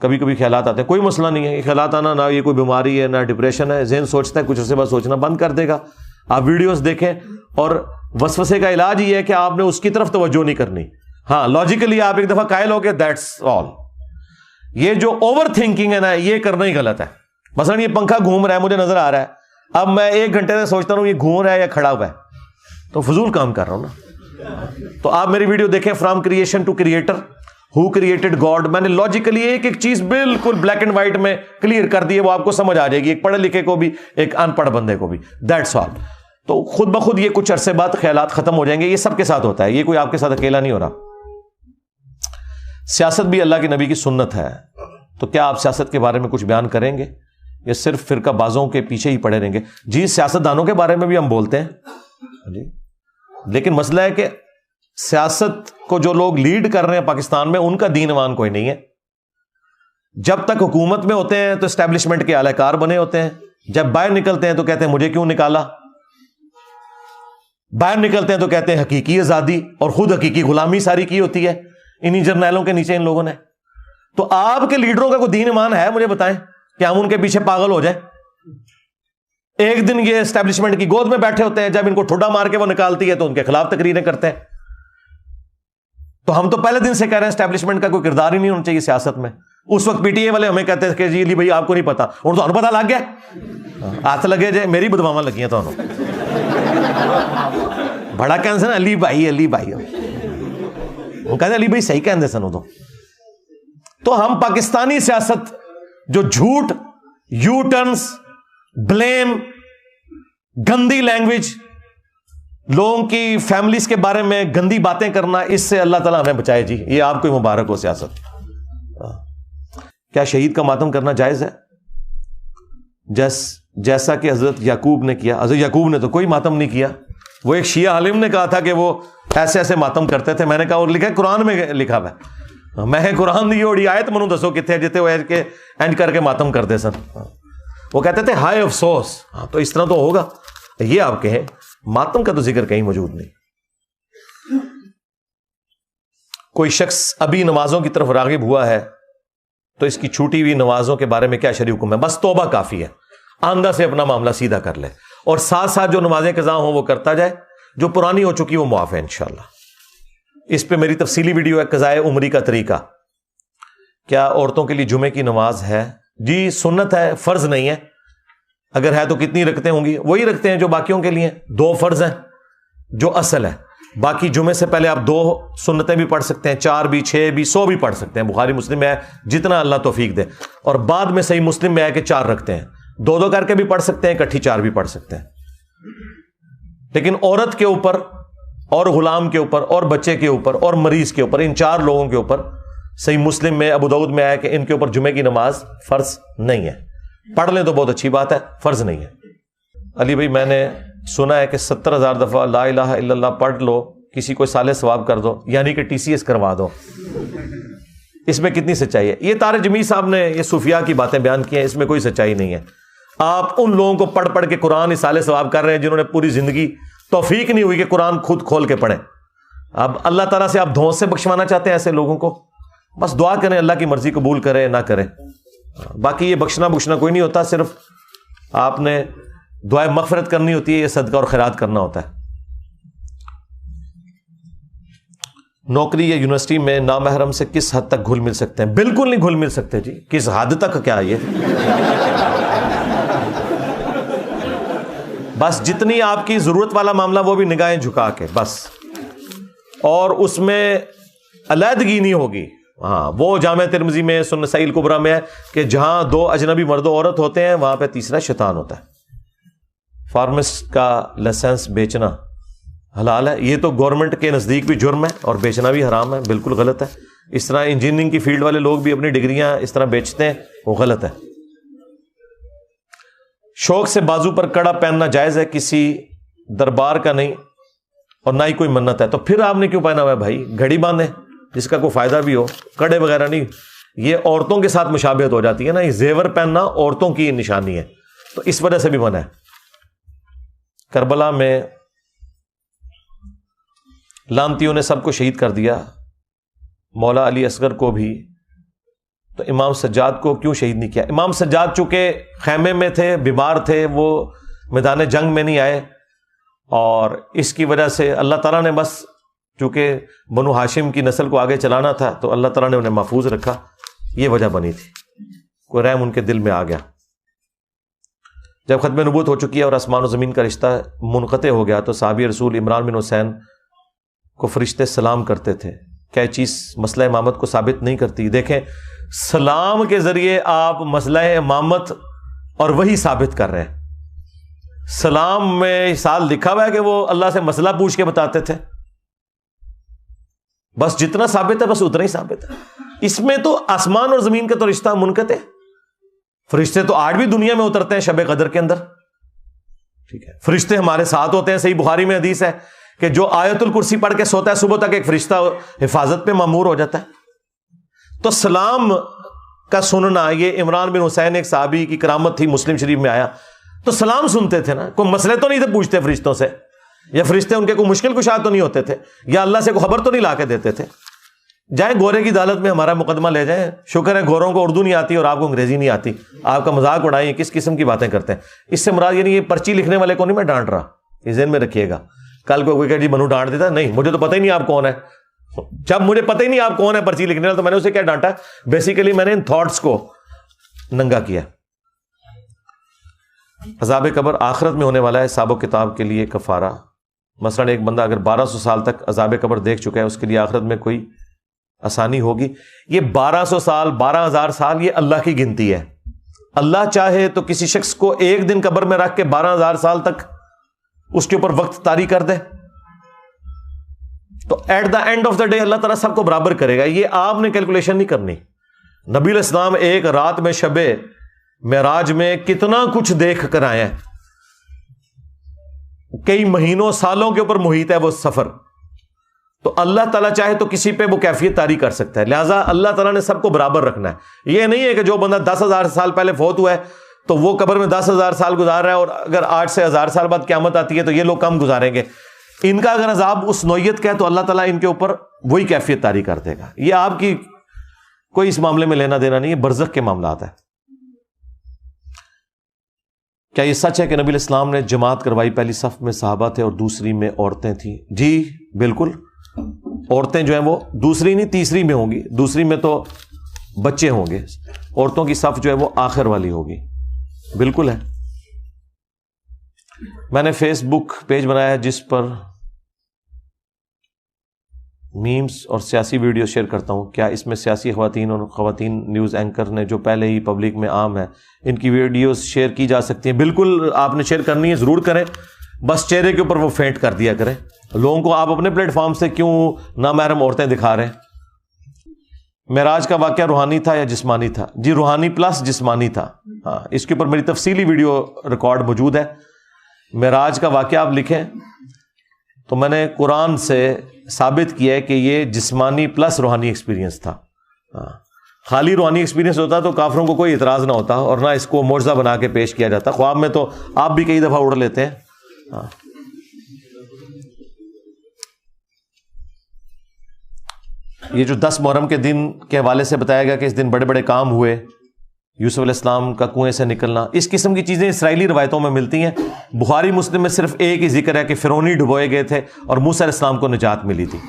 کبھی کبھی خیالات آتے ہیں, کوئی مسئلہ نہیں ہے, یہ خیالات آنا نہ یہ کوئی بیماری ہے نہ ڈپریشن ہے. ذہن سوچتا ہے, کچھ عرصے بعد سوچنا بند کر دے گا. آپ ویڈیوز دیکھیں, اور وسوسے کا علاج یہ ہے کہ آپ نے اس کی طرف توجہ نہیں کرنی. ہاں, لاجیکلی آپ ایک دفعہ قائل ہو گئے, دیٹس آل. یہ جو اوور تھنکنگ ہے نا, یہ کرنا ہی غلط ہے. مثلا یہ پنکھا گھوم رہا ہے, مجھے نظر آ رہا ہے, اب میں 1 گھنٹے سے سوچتا ہوں یہ گھوم رہا ہے یا کھڑا ہوا ہے, تو فضول کام کر رہا ہوں نا. تو آپ میری ویڈیو دیکھیں, from creation to creator, who created God. میں نے لاجیکلی ایک ایک چیز بالکل بلیک اینڈ وائٹ میں کلیئر کر دی ہے, وہ آپ کو سمجھ آ جائے گی, ایک پڑھے لکھے کو بھی, ایک ان پڑھ بندے کو بھی. That's all. تو خود بخود یہ کچھ عرصے بعد خیالات ختم ہو جائیں گے. یہ سب کے ساتھ ہوتا ہے, یہ کوئی آپ کے ساتھ اکیلا نہیں ہو رہا. سیاست بھی اللہ کے نبی کی سنت ہے, تو کیا آپ سیاست کے بارے میں کچھ بیان کریں گے یا صرف فرقہ بازوں کے پیچھے ہی پڑے رہیں گے؟ جی, سیاست دانوں کے بارے میں بھی ہم بولتے ہیں جی, لیکن مسئلہ ہے کہ سیاست کو جو لوگ لیڈ کر رہے ہیں پاکستان میں, ان کا دین ایمان کوئی نہیں ہے. جب تک حکومت میں ہوتے ہیں تو اسٹیبلشمنٹ کے اعلی کار بنے ہوتے ہیں, جب باہر نکلتے ہیں تو کہتے ہیں مجھے کیوں نکالا, باہر نکلتے ہیں تو کہتے ہیں حقیقی آزادی, اور خود حقیقی غلامی ساری کی ہوتی ہے انہی جرنیلوں کے نیچے ان لوگوں نے. تو آپ کے لیڈروں کا کوئی دین ایمان ہے؟ مجھے بتائیں کہ ہم ان کے پیچھے پاگل ہو جائیں. ایک دن یہ اسٹیبلشمنٹ کی گود میں بیٹھے ہوتے ہیں, جب ان کو ٹھوڈا مار کے وہ نکالتی ہے تو ان کے خلاف تقریریں کرتے ہیں. تو ہم تو پہلے دن سے کہہ رہے ہیں اسٹیبلشمنٹ کا کوئی کردار ہی نہیں ہونا چاہیے سیاست میں. اس وقت پی ٹی اے والے ہمیں کہتے ہیں کہ جی علی بھائی آپ کو نہیں پتا, اور تو پتا لگ گیا, ہاتھ لگے جائے, میری بدواواں لگی تو بڑا کہنے سن علی بھائی, علی بھائی, وہ کہتے علی بھائی صحیح کہنے سن. تو ہم پاکستانی سیاست جو جھوٹ, یو ٹرنس, بلیم, گندی لینگویج, لوگوں کی فیملیز کے بارے میں گندی باتیں کرنا، اس سے اللہ تعالیٰ ہمیں بچائے جی، یہ آپ کو مبارک ہو سیاست۔ کیا شہید کا ماتم کرنا جائز ہے؟ جیسا کہ حضرت یعقوب نے کیا۔ حضرت یعقوب نے تو کوئی ماتم نہیں کیا، وہ ایک شیعہ عالم نے کہا تھا کہ وہ ایسے ایسے ماتم کرتے تھے، میں نے کہا اور لکھا ہے قرآن میں لکھا ہوا ہے، میں قرآن دی اوڑی آیت منو دسو کتنے جتے وہ کہ اینج کر کے ماتم کرتے سن، وہ کہتے تھے ہائے افسوس۔ ہاں تو اس طرح تو ہوگا، یہ آپ کہیں ماتم کا تو ذکر کہیں موجود نہیں۔ کوئی شخص ابھی نمازوں کی طرف راغب ہوا ہے تو اس کی چھوٹی ہوئی نمازوں کے بارے میں کیا شرعی حکم ہے؟ بس توبہ کافی ہے، آندہ سے اپنا معاملہ سیدھا کر لے، اور ساتھ ساتھ جو نمازیں قضا ہوں وہ کرتا جائے، جو پرانی ہو چکی وہ معاف ہے انشاءاللہ۔ اس پہ میری تفصیلی ویڈیو ہے، قضائے عمری کا طریقہ۔ کیا عورتوں کے لیے جمعے کی نماز ہے؟ جی سنت ہے، فرض نہیں ہے، اگر ہے تو کتنی رکھتے ہوں گی؟ وہی رکھتے ہیں جو باقیوں کے لیے، 2 فرض ہیں جو اصل ہے، باقی جمعے سے پہلے آپ 2 سنتیں بھی پڑھ سکتے ہیں، 4 بھی، 6 بھی، 100 بھی پڑھ سکتے ہیں، بخاری مسلم میں ہے جتنا اللہ توفیق دے، اور بعد میں صحیح مسلم میں ہے کہ 4 رکھتے ہیں، 2 کر کے بھی پڑھ سکتے ہیں، اکٹھی 4 بھی پڑھ سکتے ہیں۔ لیکن عورت کے اوپر اور غلام کے اوپر اور بچے کے اوپر اور مریض کے اوپر، ان 4 لوگوں کے اوپر صحیح مسلم میں، ابو داؤد میں آیا کہ ان کے اوپر جمعے کی نماز فرض نہیں ہے، پڑھ لیں تو بہت اچھی بات ہے، فرض نہیں ہے۔ علی بھائی میں نے سنا ہے کہ 70,000 دفعہ لا الہ الا اللہ پڑھ لو کسی کو صالح ثواب کر دو، یعنی کہ TCS کروا دو، اس میں کتنی سچائی ہے؟ یہ طارق جمیل صاحب نے یہ صوفیاء کی باتیں بیان کی ہیں، اس میں کوئی سچائی نہیں ہے۔ آپ ان لوگوں کو پڑھ پڑھ کے قرآن صالح ثواب کر رہے ہیں جنہوں نے پوری زندگی توفیق نہیں ہوئی کہ قرآن خود کھول کے پڑھیں۔ اب اللہ تعالیٰ سے آپ دھونس سے بخشوانا چاہتے ہیں ایسے لوگوں کو، بس دعا کریں اللہ کی مرضی قبول کرے نہ کرے، باقی یہ بخشنا کوئی نہیں ہوتا، صرف آپ نے دعائے مغفرت کرنی ہوتی ہے، یہ صدقہ اور خیرات کرنا ہوتا ہے۔ نوکری یا یونیورسٹی میں نامحرم سے کس حد تک گھل مل سکتے ہیں؟ بالکل نہیں گھل مل سکتے جی، کس حد تک کیا یہ بس جتنی آپ کی ضرورت والا معاملہ وہ بھی نگاہیں جھکا کے بس، اور اس میں علیحدگی نہیں ہوگی۔ ہاں وہ جامع ترمذی میں سنن نسائی الکبریٰ میں ہے کہ جہاں 2 اجنبی مرد و عورت ہوتے ہیں وہاں پہ تیسرا شیطان ہوتا ہے۔ فارمسٹ کا لائسنس بیچنا حلال ہے؟ یہ تو گورنمنٹ کے نزدیک بھی جرم ہے اور بیچنا بھی حرام ہے، بالکل غلط ہے۔ اس طرح انجینئرنگ کی فیلڈ والے لوگ بھی اپنی ڈگریاں اس طرح بیچتے ہیں، وہ غلط ہے۔ شوق سے بازو پر کڑا پہننا جائز ہے، کسی دربار کا نہیں اور نہ ہی کوئی منت ہے، تو پھر آپ نے کیوں پہنا ہوا ہے بھائی؟ گھڑی باندھیں جس کا کوئی فائدہ بھی ہو، کڑے وغیرہ نہیں، یہ عورتوں کے ساتھ مشابہت ہو جاتی ہے نا، یہ زیور پہننا عورتوں کی نشانی ہے، تو اس وجہ سے بھی منع ہے۔ کربلا میں لانتیوں نے سب کو شہید کر دیا، مولا علی اصغر کو بھی، تو امام سجاد کو کیوں شہید نہیں کیا؟ امام سجاد چونکہ خیمے میں تھے، بیمار تھے، وہ میدان جنگ میں نہیں آئے، اور اس کی وجہ سے اللہ تعالیٰ نے بس چونکہ بنو ہاشم کی نسل کو آگے چلانا تھا تو اللہ تعالیٰ نے انہیں محفوظ رکھا، یہ وجہ بنی تھی، کوئی رحم ان کے دل میں آ گیا۔ جب ختم نبوت ہو چکی ہے اور آسمان و زمین کا رشتہ منقطع ہو گیا تو صحابی رسول عمران بن حسین کو فرشتے سلام کرتے تھے، کیا یہ چیز مسئلہ امامت کو ثابت نہیں کرتی؟ دیکھیں سلام کے ذریعے آپ مسئلہ امامت اور وہی ثابت کر رہے ہیں۔ سلام میں سال لکھا ہوا ہے کہ وہ اللہ سے مسئلہ پوچھ کے بتاتے تھے، بس جتنا ثابت ہے بس اتنا ہی ثابت ہے۔ اس میں تو آسمان اور زمین کا تو رشتہ منقطع ہے، فرشتے تو آج بھی دنیا میں اترتے ہیں شب قدر کے اندر، ٹھیک ہے، فرشتے ہمارے ساتھ ہوتے ہیں، صحیح بخاری میں حدیث ہے کہ جو آیت الکرسی پڑھ کے سوتا ہے صبح تک ایک فرشتہ حفاظت پہ مامور ہو جاتا ہے۔ تو سلام کا سننا، یہ عمران بن حسین ایک صحابی کی کرامت تھی، مسلم شریف میں آیا، تو سلام سنتے تھے نا، کوئی مسئلے تو نہیں تھے پوچھتے فرشتوں سے، یا فرشتے ان کے کوئی مشکل کشا تو نہیں ہوتے تھے، یا اللہ سے کوئی خبر تو نہیں لا کے دیتے تھے۔ جائیں گورے کی عدالت میں ہمارا مقدمہ لے جائیں، شکر ہے گوروں کو اردو نہیں آتی اور آپ کو انگریزی نہیں آتی، آپ کا مذاق اڑائیں، کس قسم کی باتیں کرتے ہیں۔ اس سے مراد یعنی یہ پرچی لکھنے والے کو نہیں میں ڈانٹ رہا، یہ ذہن میں رکھیے گا، کل کو کوئی کہ جی بنو ڈانٹ دیتا، نہیں مجھے تو پتہ ہی نہیں آپ کون ہے، جب مجھے پتہ ہی نہیں آپ کون ہے پرچی لکھنے والا تو میں نے اسے کیا ڈانٹا؟ بیسیکلی میں نے ان تھاٹس کو ننگا کیا۔ عذاب قبر آخرت میں ہونے والا ہے، حساب و کتاب کے لیے کفارہ، مثلا ایک بندہ اگر 1200 سال تک عذاب قبر دیکھ چکا ہے، اس کے لیے آخرت میں کوئی آسانی ہوگی؟ یہ 1200 سال 12,000 سال یہ اللہ کی گنتی ہے، اللہ چاہے تو کسی شخص کو ایک دن قبر میں رکھ کے 12,000 سال تک اس کے اوپر وقت طاری کر دے، تو at the end of the day Allah تعالیٰ سب کو برابر کرے گا. یہ آپ نے کیلکولیشن نہیں کرنی. نبی علیہ السلام ایک رات میں شب معراج میں کتنا کچھ دیکھ کر آئے ہیں. کئی مہینوں سالوں کے اوپر محیط ہے وہ سفر. تو اللہ تعالیٰ چاہے تو کسی پہ وہ کیفیت طاری کر سکتا ہے. لہٰذا اللہ تعالیٰ نے سب کو برابر رکھنا ہے. یہ نہیں ہے کہ جو بندہ 10,000 سال پہلے فوت ہوا ہے تو وہ قبر میں 10,000 سال گزار رہا ہے, اور اگر 8 سے 1,000 سال بعد قیامت آتی ہے تو یہ لوگ کم گزاریں گے. ان کا اگر عذاب اس نوعیت کا ہے تو اللہ تعالیٰ ان کے اوپر وہی کیفیت طاری کر دے گا. یہ آپ کی کوئی اس معاملے میں لینا دینا نہیں ہے, برزخ کے معاملات ہیں. کیا یہ سچ ہے کہ نبی علیہ السلام نے جماعت کروائی؟ پہلی صف میں صحابہ تھے اور دوسری میں عورتیں تھیں. جی بالکل, عورتیں جو ہیں وہ دوسری نہیں تیسری میں ہوں گی. دوسری میں تو بچے ہوں گے, عورتوں کی صف جو ہے وہ آخر والی ہوگی. بالکل ہے. میں نے فیس بک پیج بنایا ہے جس پر میمز اور سیاسی ویڈیو شیئر کرتا ہوں. کیا اس میں سیاسی خواتین اور خواتین نیوز اینکر نے جو پہلے ہی پبلک میں عام ہے ان کی ویڈیوز شیئر کی جا سکتی ہیں؟ بالکل, آپ نے شیئر کرنی ہے, ضرور کریں. بس چہرے کے اوپر وہ فینٹ کر دیا کریں. لوگوں کو آپ اپنے پلیٹ فارم سے کیوں نامحرم عورتیں دکھا رہے ہیں؟ معراج کا واقعہ روحانی تھا یا جسمانی تھا؟ جی روحانی پلس جسمانی تھا. ہاں, اس کے اوپر میری تفصیلی ویڈیو ریکارڈ موجود ہے. معراج کا واقعہ آپ لکھیں تو میں نے قرآن سے ثابت کیا ہے کہ یہ جسمانی پلس روحانی ایکسپیرینس تھا. خالی روحانی ایکسپیرینس ہوتا تو کافروں کو کوئی اعتراض نہ ہوتا اور نہ اس کو معجزہ بنا کے پیش کیا جاتا. خواب میں تو آپ بھی کئی دفعہ اڑ لیتے ہیں. یہ جو 10 محرم کے دن کے حوالے سے بتایا گیا کہ اس دن بڑے بڑے کام ہوئے, یوسف علیہ السلام کا کنویں سے نکلنا, اس قسم کی چیزیں اسرائیلی روایتوں میں ملتی ہیں. بخاری مسلم میں صرف ایک ہی ذکر ہے کہ فرعونی ڈبوئے گئے تھے اور موسیٰ علیہ السلام کو نجات ملی تھی.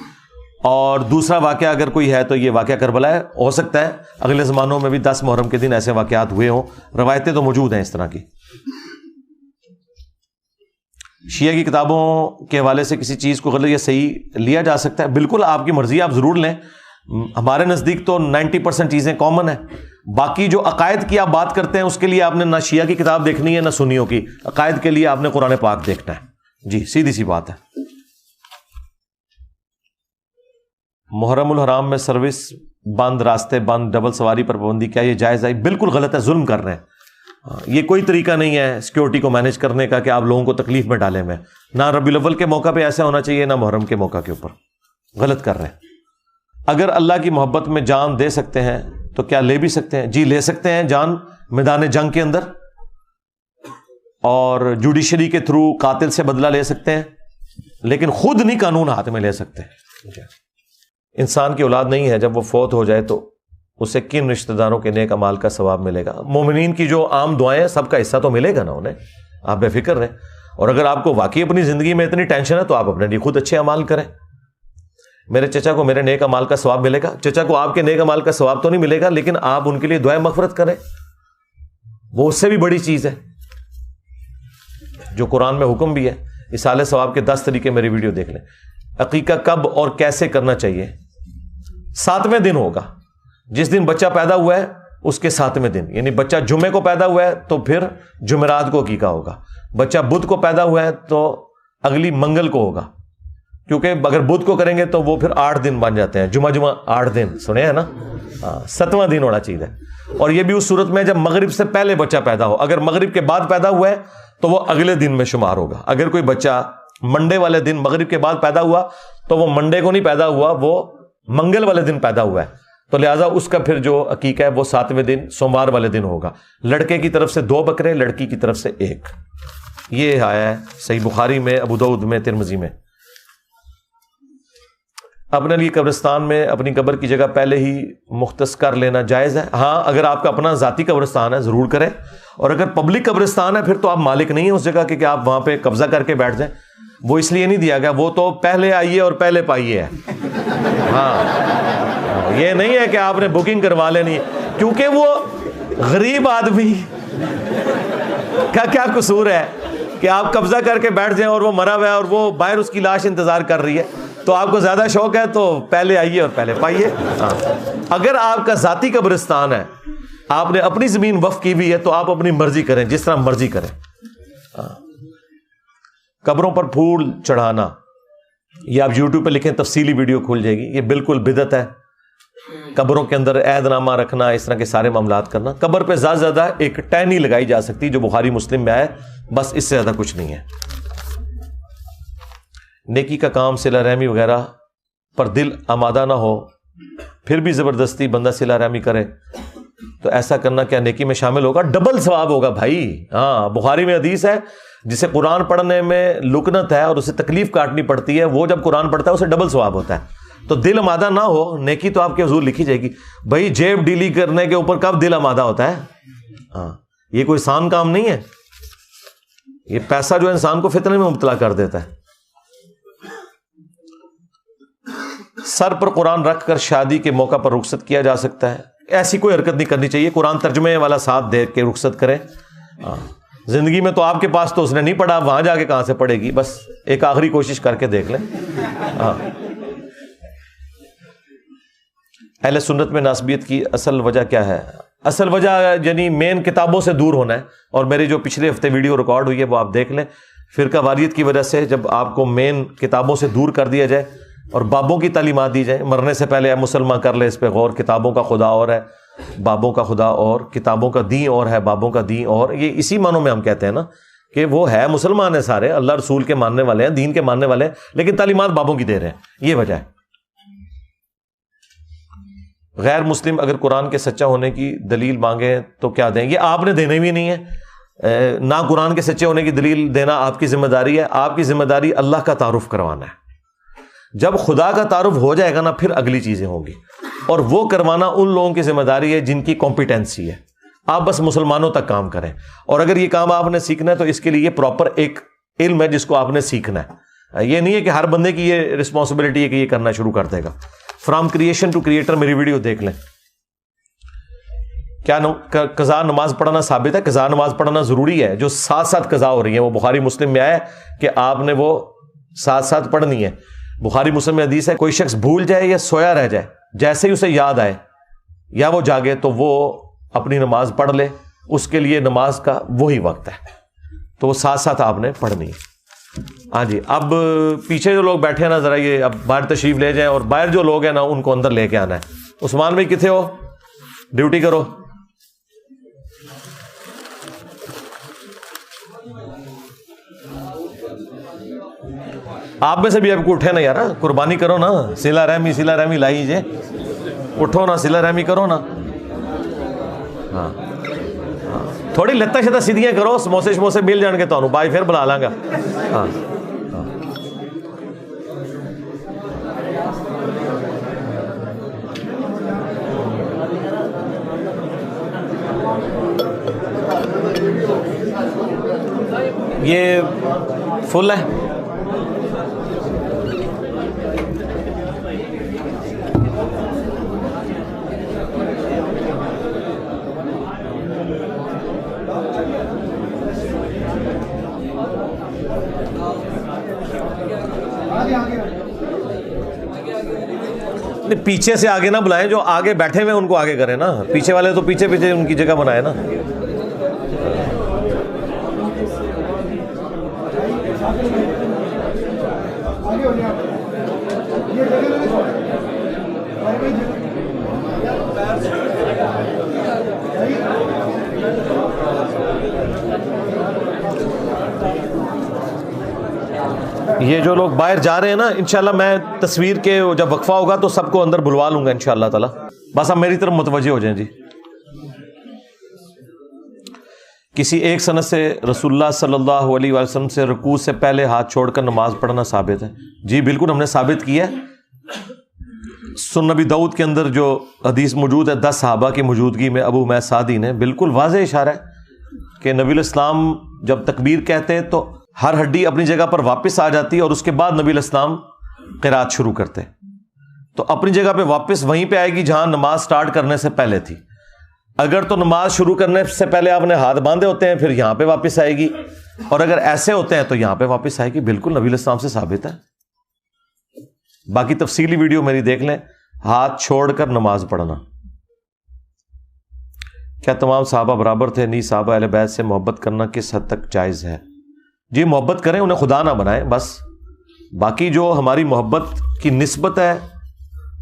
اور دوسرا واقعہ اگر کوئی ہے تو یہ واقعہ کربلا ہے. ہو سکتا ہے اگلے زمانوں میں بھی 10 محرم کے دن ایسے واقعات ہوئے ہوں. روایتیں تو موجود ہیں اس طرح کی. شیعہ کی کتابوں کے حوالے سے کسی چیز کو غلط یا صحیح لیا جا سکتا ہے؟ بالکل, آپ کی مرضی, آپ ضرور لیں. ہمارے نزدیک تو 90% چیزیں کامن ہیں. باقی جو عقائد کی آپ بات کرتے ہیں اس کے لیے آپ نے نہ شیعہ کی کتاب دیکھنی ہے نہ سنیوں کی. عقائد کے لیے آپ نے قرآن پاک دیکھنا ہے. جی سیدھی سی بات ہے. محرم الحرام میں سروس بند, راستے بند, ڈبل سواری پر پابندی, کیا یہ جائز ہے؟ بالکل غلط ہے, ظلم کر رہے ہیں. یہ کوئی طریقہ نہیں ہے سیکیورٹی کو مینیج کرنے کا کہ آپ لوگوں کو تکلیف میں ڈالیں. میں نہ ربیع الاول کے موقع پہ ایسا ہونا چاہیے نہ محرم کے موقع کے اوپر. غلط کر رہے ہیں. اگر اللہ کی محبت میں جان دے سکتے ہیں تو کیا لے بھی سکتے ہیں؟ جی لے سکتے ہیں جان میدان جنگ کے اندر, اور جوڈیشری کے تھرو قاتل سے بدلہ لے سکتے ہیں, لیکن خود نہیں قانون ہاتھ میں لے سکتے. انسان کی اولاد نہیں ہے, جب وہ فوت ہو جائے تو اسے کن رشتہ داروں کے نیک اعمال کا ثواب ملے گا؟ مومنین کی جو عام دعائیں ہیں سب کا حصہ تو ملے گا نا انہیں, آپ بے فکر رہیں. اور اگر آپ کو واقعی اپنی زندگی میں اتنی ٹینشن ہے تو آپ اپنے لیے خود اچھے اعمال کریں. میرے چچا کو میرے نیک اعمال کا ثواب ملے گا؟ چچا کو آپ کے نیک اعمال کا ثواب تو نہیں ملے گا, لیکن آپ ان کے لیے دعائیں مغفرت کریں, وہ اس سے بھی بڑی چیز ہے جو قرآن میں حکم بھی ہے. اصالہ ثواب کے 10 طریقے میری ویڈیو دیکھ لیں. عقیقہ کب اور کیسے کرنا چاہیے؟ 7ویں دن ہوگا. جس دن بچہ پیدا ہوا ہے اس کے 7ویں دن, یعنی بچہ جمعے کو پیدا ہوا ہے تو پھر جمعرات کو عقیقہ ہوگا. بچہ بدھ کو پیدا ہوا ہے تو اگلی منگل کو ہوگا, کیونکہ اگر بدھ کو کریں گے تو وہ پھر 8 دن بن جاتے ہیں. جمعہ 8 دن سنے ہیں نا. 7واں دن ہونا چاہیے. اور یہ بھی اس صورت میں جب مغرب سے پہلے بچہ پیدا ہو. اگر مغرب کے بعد پیدا ہوا ہے تو وہ اگلے دن میں شمار ہوگا. اگر کوئی بچہ منڈے والے دن مغرب کے بعد پیدا ہوا تو وہ منڈے کو نہیں پیدا ہوا, وہ منگل والے دن پیدا ہوا ہے, تو لہٰذا اس کا پھر جو عقیقہ ہے وہ 7ویں دن سوموار والے دن ہوگا. لڑکے کی طرف سے 2 بکرے, لڑکی کی طرف سے 1. یہ آیا ہے صحیح بخاری میں, ابو داؤد میں, ترمذی میں. اپنے لیے قبرستان میں اپنی قبر کی جگہ پہلے ہی مختص کر لینا جائز ہے؟ ہاں, اگر آپ کا اپنا ذاتی قبرستان ہے ضرور کریں, اور اگر پبلک قبرستان ہے پھر تو آپ مالک نہیں ہیں اس جگہ کے کہ آپ وہاں پہ قبضہ کر کے بیٹھ جائیں. وہ اس لیے نہیں دیا گیا, وہ تو پہلے آئیے اور پہلے پائیے ہے. ہاں, یہ نہیں ہے کہ آپ نے بکنگ کروا لینی ہے, کیونکہ وہ غریب آدمی کا کیا قصور ہے کہ آپ قبضہ کر کے بیٹھ جائیں اور وہ مرا ہوا ہے اور وہ باہر اس کی لاش انتظار کر رہی ہے. تو آپ کو زیادہ شوق ہے تو پہلے آئیے اور پہلے پائیے. ہاں, اگر آپ کا ذاتی قبرستان ہے, آپ نے اپنی زمین وقف کی ہوئی ہے, تو آپ اپنی مرضی کریں, جس طرح مرضی کریں. قبروں پر پھول چڑھانا یہ آپ یوٹیوب پہ لکھیں تفصیلی ویڈیو کھل جائے گی. یہ بالکل بدعت ہے. قبروں کے اندر عہد نامہ رکھنا, اس طرح کے سارے معاملات کرنا. قبر پہ زیادہ سے زیادہ ایک ٹہنی لگائی جا سکتی جو بخاری مسلم میں آئے, بس اس سے زیادہ کچھ نہیں ہے. نیکی کا کام صلہ رحمی وغیرہ پر دل آمادہ نہ ہو, پھر بھی زبردستی بندہ صلہ رحمی کرے, تو ایسا کرنا کیا نیکی میں شامل ہوگا؟ ڈبل ثواب ہوگا بھائی. ہاں, بخاری میں حدیث ہے جسے قرآن پڑھنے میں لکنت ہے اور اسے تکلیف کاٹنی پڑتی ہے, وہ جب قرآن پڑھتا ہے اسے ڈبل ثواب ہوتا ہے. تو دل آمادہ نہ ہو, نیکی تو آپ کے حضور لکھی جائے گی. بھائی جیب ڈیلی کرنے کے اوپر کب دل آمادہ ہوتا ہے؟ ہاں, یہ کوئی آسان کام نہیں ہے. یہ پیسہ جو انسان کو فتنے میں مبتلا کر دیتا ہے. سر پر قرآن رکھ کر شادی کے موقع پر رخصت کیا جا سکتا ہے. ایسی کوئی حرکت نہیں کرنی چاہیے. قرآن ترجمے والا ساتھ دے کے رخصت کریں. زندگی میں تو آپ کے پاس تو اس نے نہیں پڑھا, وہاں جا کے کہاں سے پڑھے گی؟ بس ایک آخری کوشش کر کے دیکھ لیں. ہاں, اہل سنت میں ناسبیت کی اصل وجہ کیا ہے؟ اصل وجہ یعنی مین کتابوں سے دور ہونا ہے. اور میری جو پچھلے ہفتے ویڈیو ریکارڈ ہوئی ہے وہ آپ دیکھ لیں. فرقہ واریت کی وجہ سے جب آپ کو مین کتابوں سے دور کر دیا جائے اور بابوں کی تعلیمات دی جائیں, مرنے سے پہلے مسلمان کر لے اس پہ غور, کتابوں کا خدا اور ہے, بابوں کا خدا اور, کتابوں کا دین اور ہے, بابوں کا دین اور. یہ اسی معنوں میں ہم کہتے ہیں نا کہ وہ ہے مسلمان ہیں سارے, اللہ رسول کے ماننے والے ہیں, دین کے ماننے والے ہیں, لیکن تعلیمات بابوں کی دے رہے ہیں. یہ وجہ ہے. غیر مسلم اگر قرآن کے سچا ہونے کی دلیل مانگیں تو کیا دیں؟ یہ آپ نے دینے بھی نہیں ہے. نہ قرآن کے سچے ہونے کی دلیل دینا آپ کی ذمہ داری ہے. آپ کی ذمہ داری اللہ کا تعارف کروانا ہے. جب خدا کا تعارف ہو جائے گا نا, پھر اگلی چیزیں ہوں گی, اور وہ کروانا ان لوگوں کی ذمہ داری ہے جن کی کمپیٹنسی ہے. آپ بس مسلمانوں تک کام کریں. اور اگر یہ کام آپ نے سیکھنا ہے تو اس کے لیے پراپر ایک علم ہے جس کو آپ نے سیکھنا ہے. یہ نہیں ہے کہ ہر بندے کی یہ رسپانسبلٹی ہے کہ یہ کرنا شروع کر دے گا. فرام کریشن ٹو کریٹر میری ویڈیو دیکھ لیں. کیا قضا نماز پڑھنا ثابت ہے؟ قضا نماز پڑھنا ضروری ہے. جو ساتھ ساتھ قضا ہو رہی ہے وہ بخاری مسلم میں آیا کہ آپ نے وہ ساتھ ساتھ پڑھنی ہے. بخاری مسلم میں حدیث ہے کوئی شخص بھول جائے یا سویا رہ جائے, جیسے ہی اسے یاد آئے یا وہ جاگے تو وہ اپنی نماز پڑھ لے. اس کے لیے نماز کا وہی وقت ہے, تو وہ ساتھ ساتھ آپ نے پڑھنی ہے. ہاں جی, اب پیچھے جو لوگ بیٹھے ہیں نا, ذرا یہ اب باہر تشریف لے جائیں, اور باہر جو لوگ ہیں نا ان کو اندر لے کے آنا ہے. عثمان بھائی کتنے ہو؟ ڈیوٹی کرو. آپ میں سے بھی اب کو اٹھے نا یار, قربانی کرو نا, صلہ رحمی لائیے, اٹھو نا, صلہ رحمی کرو نا. ہاں, تھوڑی لتاں شتاں سیدھیاں کرو, سموسے مل جان گے تمہیں, بائی پھر بلا لاں گا. ہاں, یہ فل ہے. پیچھے سے آگے نہ بلائیں, جو آگے بیٹھے ہوئے ان کو آگے کریں نا, پیچھے والے تو پیچھے ان کی جگہ بنائے نا. یہ جو لوگ باہر جا رہے ہیں نا, انشاءاللہ میں تصویر کے جب وقفہ ہوگا تو سب کو اندر بلوا لوں گا انشاءاللہ تعالی. بس آپ میری طرف متوجہ ہو جائیں. جی, کسی ایک سند سے رسول اللہ صلی اللہ علیہ وسلم سے رکوع سے پہلے ہاتھ چھوڑ کر نماز پڑھنا ثابت ہے؟ جی بالکل, ہم نے ثابت کیا ہے. سنن نبی داؤد کے اندر جو حدیث موجود ہے 10 صحابہ کی موجودگی میں, ابو حمید سعدی نے بالکل واضح اشارہ ہے کہ نبی الاسلام جب تکبیر کہتے تو ہر ہڈی اپنی جگہ پر واپس آ جاتی, اور اس کے بعد نبی الاسلام قرات شروع کرتے. تو اپنی جگہ پہ واپس وہیں پہ آئے گی جہاں نماز سٹارٹ کرنے سے پہلے تھی. اگر تو نماز شروع کرنے سے پہلے آپ نے ہاتھ باندھے ہوتے ہیں پھر یہاں پہ واپس آئے گی, اور اگر ایسے ہوتے ہیں تو یہاں پہ واپس آئے گی. بالکل نبی الاسلام سے ثابت ہے. باقی تفصیلی ویڈیو میری دیکھ لیں. ہاتھ چھوڑ کر نماز پڑھنا, کیا تمام صحابہ برابر تھے؟ نہیں, صحابہ اہل بیت سے محبت کرنا کس حد تک جائز ہے؟ جی محبت کریں, انہیں خدا نہ بنائیں, بس باقی جو ہماری محبت کی نسبت ہے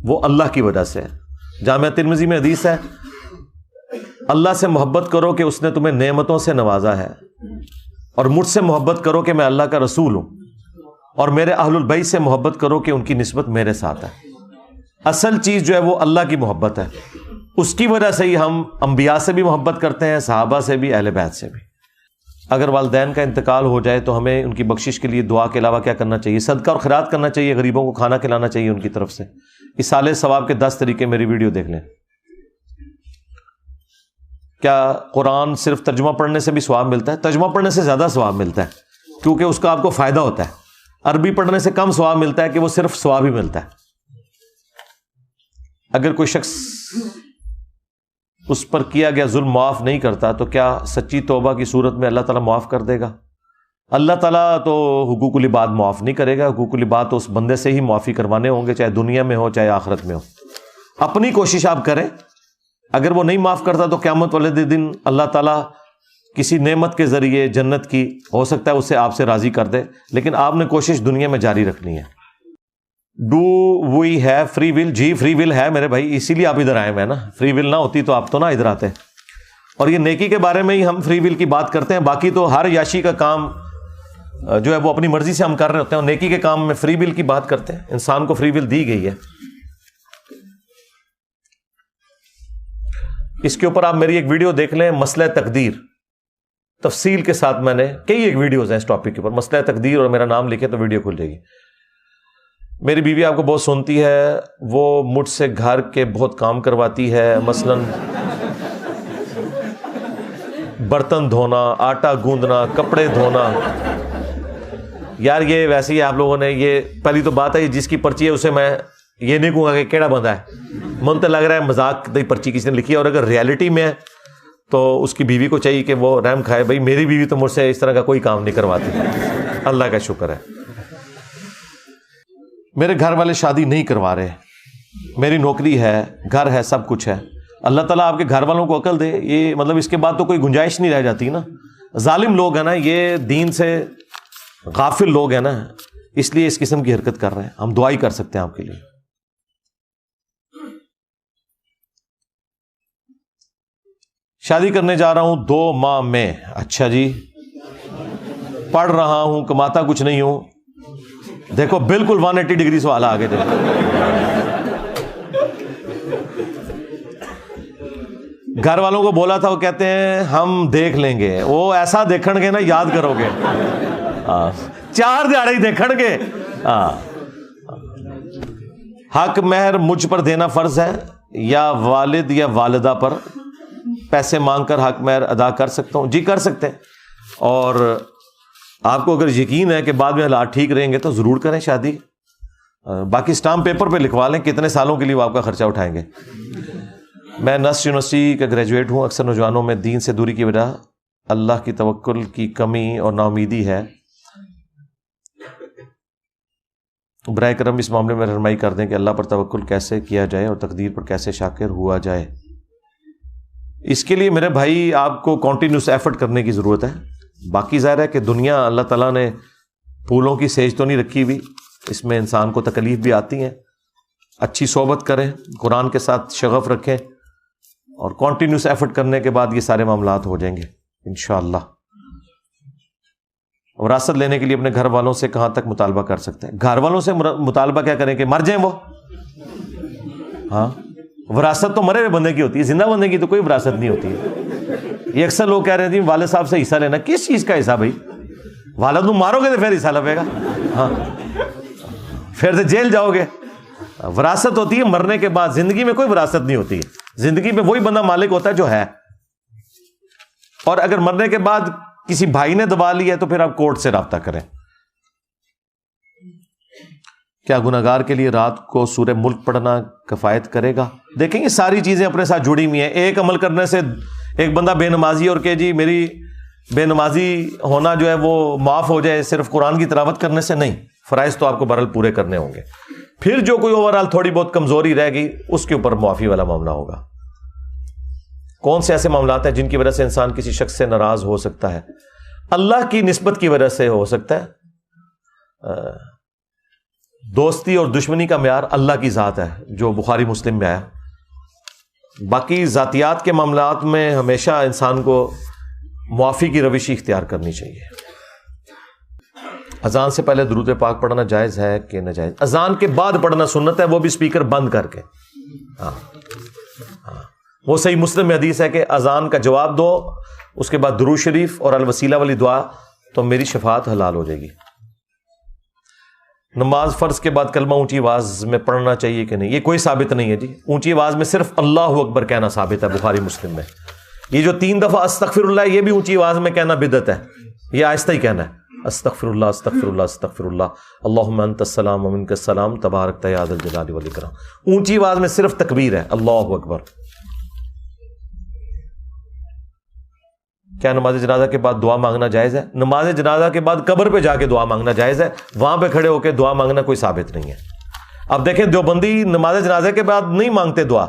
وہ اللہ کی وجہ سے ہے۔ جامعہ ترمذی میں حدیث ہے، اللہ سے محبت کرو کہ اس نے تمہیں نعمتوں سے نوازا ہے، اور مجھ سے محبت کرو کہ میں اللہ کا رسول ہوں، اور میرے اہل البیت سے محبت کرو کہ ان کی نسبت میرے ساتھ ہے۔ اصل چیز جو ہے وہ اللہ کی محبت ہے، اس کی وجہ سے ہی ہم انبیاء سے بھی محبت کرتے ہیں، صحابہ سے بھی، اہل بیت سے بھی۔ اگر والدین کا انتقال ہو جائے تو ہمیں ان کی بخشش کے لیے دعا کے علاوہ کیا کرنا چاہیے؟ صدقہ اور خیرات کرنا چاہیے، غریبوں کو کھانا کھلانا چاہیے ان کی طرف سے۔ ایصال ثواب کے 10 طریقے میری ویڈیو دیکھ لیں۔ کیا قرآن صرف ترجمہ پڑھنے سے بھی ثواب ملتا ہے؟ ترجمہ پڑھنے سے زیادہ ثواب ملتا ہے، کیونکہ اس کا آپ کو فائدہ ہوتا ہے۔ عربی پڑھنے سے کم ثواب ملتا ہے کہ وہ صرف ثواب ہی ملتا ہے۔ اگر کوئی شخص اس پر کیا گیا ظلم معاف نہیں کرتا تو کیا سچی توبہ کی صورت میں اللہ تعالیٰ معاف کر دے گا؟ اللہ تعالیٰ تو حقوق العباد معاف نہیں کرے گا، حقوق العباد تو اس بندے سے ہی معافی کروانے ہوں گے، چاہے دنیا میں ہو چاہے آخرت میں ہو۔ اپنی کوشش آپ کریں، اگر وہ نہیں معاف کرتا تو قیامت والے دن اللہ تعالیٰ کسی نعمت کے ذریعے جنت کی ہو سکتا ہے اسے آپ سے راضی کر دے، لیکن آپ نے کوشش دنیا میں جاری رکھنی ہے۔ Do we have free will? جی فری ول ہے میرے بھائی، اسی لیے آپ ادھر آئے ہیں نا۔ فری ول نہ ہوتی تو آپ تو نہ ادھر آتے۔ اور یہ نیکی کے بارے میں ہی ہم فری ول کی بات کرتے ہیں، باقی تو ہر یاشی کا کام جو ہے وہ اپنی مرضی سے ہم کر رہے ہوتے ہیں، اور نیکی کے کام میں فری ول کی بات کرتے ہیں۔ انسان کو فری ول دی گئی ہے۔ اس کے اوپر آپ میری ایک ویڈیو دیکھ لیں، مسئلہ تقدیر، تفصیل کے ساتھ میں نے کئی ایک ویڈیوز ہیں اس ٹاپک کے اوپر، مسئلہ تقدیر، اور میرا نام لکھے تو ویڈیو کھل جائے گی۔ میری بیوی آپ کو بہت سنتی ہے، وہ مجھ سے گھر کے بہت کام کرواتی ہے، مثلاً برتن دھونا، آٹا گوندنا، کپڑے دھونا۔ یار یہ ویسے ہی آپ لوگوں نے، یہ پہلی تو بات ہے جس کی پرچی ہے اسے میں یہ نہیں کہوں گا کہ کیڑا بندہ ہے، من تو لگ رہا ہے مذاق دی پرچی کسی نے لکھی ہے، اور اگر ریالٹی میں ہے تو اس کی بیوی کو چاہیے کہ وہ رحم کھائے۔ بھائی میری بیوی تو مجھ سے اس طرح کا کوئی کام نہیں کرواتی، اللہ کا شکر ہے۔ میرے گھر والے شادی نہیں کروا رہے، میری نوکری ہے، گھر ہے، سب کچھ ہے۔ اللہ تعالیٰ آپ کے گھر والوں کو عقل دے، یہ مطلب اس کے بعد تو کوئی گنجائش نہیں رہ جاتی نا۔ ظالم لوگ ہیں نا یہ، دین سے غافل لوگ ہیں نا، اس لیے اس قسم کی حرکت کر رہے ہیں۔ ہم دعائی کر سکتے ہیں آپ کے لیے۔ شادی کرنے جا رہا ہوں 2 ماہ میں۔ اچھا جی، پڑھ رہا ہوں، کماتا کچھ نہیں ہوں۔ دیکھو بالکل 180 ڈگری سے والا آگے دیکھو۔ گھر والوں کو بولا تھا، وہ کہتے ہیں ہم دیکھ لیں گے۔ وہ ایسا دیکھن گے نا، یاد کرو گے، 4 دہاڑے ہی دیکھن گے۔ حق مہر مجھ پر دینا فرض ہے یا والد یا والدہ پر؟ پیسے مانگ کر حق مہر ادا کر سکتا ہوں؟ جی کر سکتے ہیں، اور آپ کو اگر یقین ہے کہ بعد میں حالات ٹھیک رہیں گے تو ضرور کریں شادی۔ باقی اسٹامپ پیپر پہ لکھوا لیں کتنے سالوں کے لیے وہ آپ کا خرچہ اٹھائیں گے۔ میں نصر یونیورسٹی کا گریجویٹ ہوں۔ اکثر نوجوانوں میں دین سے دوری کی وجہ اللہ کی توکل کی کمی اور ناامیدی ہے، برائے کرم اس معاملے میں رہنمائی کر دیں کہ اللہ پر توکل کیسے کیا جائے اور تقدیر پر کیسے شاکر ہوا جائے۔ اس کے لیے میرے بھائی آپ کو کنٹینیوس ایفرٹ کرنے کی ضرورت ہے۔ باقی ظاہر ہے کہ دنیا اللہ تعالیٰ نے پھولوں کی سیج تو نہیں رکھی ہوئی، اس میں انسان کو تکلیف بھی آتی ہیں۔ اچھی صحبت کریں، قرآن کے ساتھ شغف رکھیں، اور کنٹینیوس ایفرٹ کرنے کے بعد یہ سارے معاملات ہو جائیں گے انشاءاللہ۔ وراثت لینے کے لیے اپنے گھر والوں سے کہاں تک مطالبہ کر سکتے ہیں؟ گھر والوں سے مطالبہ کیا کریں کہ مر جائیں وہ؟ ہاں، وراثت تو مرے ہوئے بندے کی ہوتی ہے، زندہ بندے کی تو کوئی وراثت نہیں ہوتی ہے۔ یہ اکثر لوگ کہہ رہے ہیں والد صاحب سے حصہ لینا، کس چیز کا حصہ بھائی؟ والد کو مارو گے تو پھر حصہ لگے گا، ہاں پھر تو جیل جاؤ گے۔ وراثت ہوتی ہے مرنے کے بعد، زندگی میں کوئی وراثت نہیں ہوتی ہے۔ زندگی میں وہی بندہ مالک ہوتا ہے جو ہے، اور اگر مرنے کے بعد کسی بھائی نے دبا لیا ہے تو پھر آپ کورٹ سے رابطہ کریں۔ کیا گناہگار کے لیے رات کو سورہ ملک پڑھنا کفایت کرے گا؟ دیکھیں یہ ساری چیزیں اپنے ساتھ جڑی ہوئی ہیں۔ ایک عمل کرنے سے ایک بندہ بے نمازی اور کہ جی میری بے نمازی ہونا جو ہے وہ معاف ہو جائے صرف قرآن کی تلاوت کرنے سے نہیں، فرائض تو آپ کو بہرحال پورے کرنے ہوں گے۔ پھر جو کوئی اوورآل تھوڑی بہت کمزوری رہ گئی اس کے اوپر معافی والا معاملہ ہوگا۔ کون سے ایسے معاملات ہیں جن کی وجہ سے انسان کسی شخص سے ناراض ہو سکتا ہے؟ اللہ کی نسبت کی وجہ سے ہو سکتا ہے، دوستی اور دشمنی کا معیار اللہ کی ذات ہے، جو بخاری مسلم میں آیا. باقی ذاتیات کے معاملات میں ہمیشہ انسان کو معافی کی روش اختیار کرنی چاہیے. اذان سے پہلے درود پاک پڑھنا جائز ہے کہ ناجائز؟ اذان کے بعد پڑھنا سنت ہے، وہ بھی اسپیکر بند کر کے. ہاں وہ صحیح مسلم میں حدیث ہے کہ اذان کا جواب دو، اس کے بعد درود شریف اور الوسیلہ والی دعا، تو میری شفاعت حلال ہو جائے گی. نماز فرض کے بعد کلمہ اونچی آواز میں پڑھنا چاہیے کہ نہیں؟ یہ کوئی ثابت نہیں ہے جی. اونچی آواز میں صرف اللہ اکبر کہنا ثابت ہے بخاری مسلم میں. یہ جو 3 دفعہ استغفر اللہ، یہ بھی اونچی آواز میں کہنا بدعت ہے. یہ آہستہ ہی کہنا ہے، استغفر اللہ استغفر اللہ استغفر اللہ، اللہم انت السلام ومنک السلام تبارک یا ذا الجلال والاکرام. اونچی آواز میں صرف تکبیر ہے، اللہ اکبر. کیا نماز جنازہ کے بعد دعا مانگنا جائز ہے؟ نماز جنازہ کے بعد قبر پہ جا کے دعا مانگنا جائز ہے، وہاں پہ کھڑے ہو کے دعا مانگنا کوئی ثابت نہیں ہے. اب دیکھیں دیوبندی نماز جنازہ کے بعد نہیں مانگتے دعا،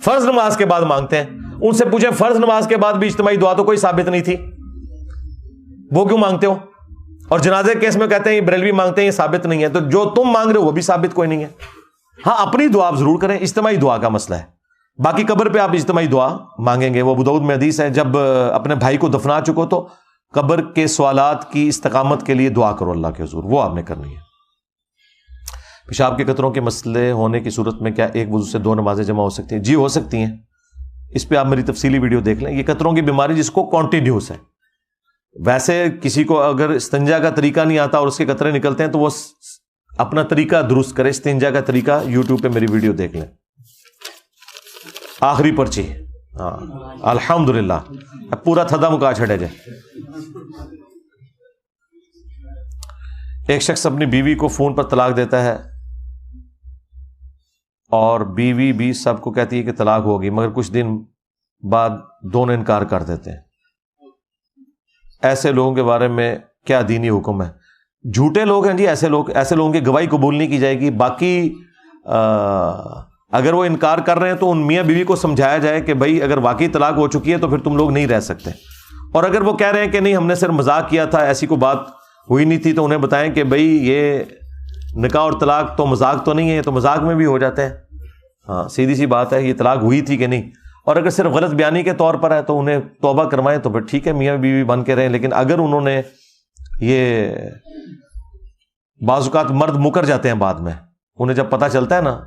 فرض نماز کے بعد مانگتے ہیں. ان سے پوچھیں فرض نماز کے بعد بھی اجتماعی دعا تو کوئی ثابت نہیں تھی، وہ کیوں مانگتے ہو؟ اور جنازے کیس میں کہتے ہیں یہ بریلوی مانگتے ہیں، یہ ثابت نہیں ہے. تو جو تم مانگ رہے ہو وہ بھی ثابت کوئی نہیں ہے. ہاں اپنی دعا آپ ضرور کریں، اجتماعی دعا کا مسئلہ ہے. باقی قبر پہ آپ اجتماعی دعا مانگیں گے. وہ ابو داؤد میں حدیث ہے، جب اپنے بھائی کو دفنا چکو تو قبر کے سوالات کی استقامت کے لیے دعا کرو اللہ کے حضور، وہ آپ نے کرنی ہے. پیشاب کے قطروں کے مسئلے ہونے کی صورت میں کیا ایک وضو سے 2 نمازیں جمع ہو سکتی ہیں؟ جی ہو سکتی ہیں. اس پہ آپ میری تفصیلی ویڈیو دیکھ لیں. یہ قطروں کی بیماری جس کو کانٹینیوس ہے. ویسے کسی کو اگر استنجا کا طریقہ نہیں آتا اور اس کے قطرے نکلتے ہیں تو وہ اپنا طریقہ درست کرے. استنجا کا طریقہ یوٹیوب پہ میری ویڈیو دیکھ لیں. آخری پرچی. ہاں الحمدللہ پورا تھدا مکا چھڑے جائے. ایک شخص اپنی بیوی کو فون پر طلاق دیتا ہے اور بیوی بھی سب کو کہتی ہے کہ طلاق ہوگی، مگر کچھ دن بعد دونوں انکار کر دیتے ہیں. ایسے لوگوں کے بارے میں کیا دینی حکم ہے؟ جھوٹے لوگ ہیں جی ایسے لوگوں کی گواہی قبول نہیں کی جائے گی. باقی اگر وہ انکار کر رہے ہیں تو ان میاں بیوی کو سمجھایا جائے کہ بھائی اگر واقعی طلاق ہو چکی ہے تو پھر تم لوگ نہیں رہ سکتے. اور اگر وہ کہہ رہے ہیں کہ نہیں ہم نے صرف مذاق کیا تھا، ایسی کوئی بات ہوئی نہیں تھی، تو انہیں بتائیں کہ بھائی یہ نکاح اور طلاق تو مذاق تو نہیں ہے، یہ تو مذاق میں بھی ہو جاتے ہیں. ہاں سیدھی سی بات ہے، یہ طلاق ہوئی تھی کہ نہیں. اور اگر صرف غلط بیانی کے طور پر ہے تو انہیں توبہ کروائیں تو پھر ٹھیک ہے، میاں بیوی بن کے رہیں. لیکن اگر انہوں نے یہ بعض اوقات مرد مکر جاتے ہیں بعد میں، انہیں جب پتہ چلتا ہے نا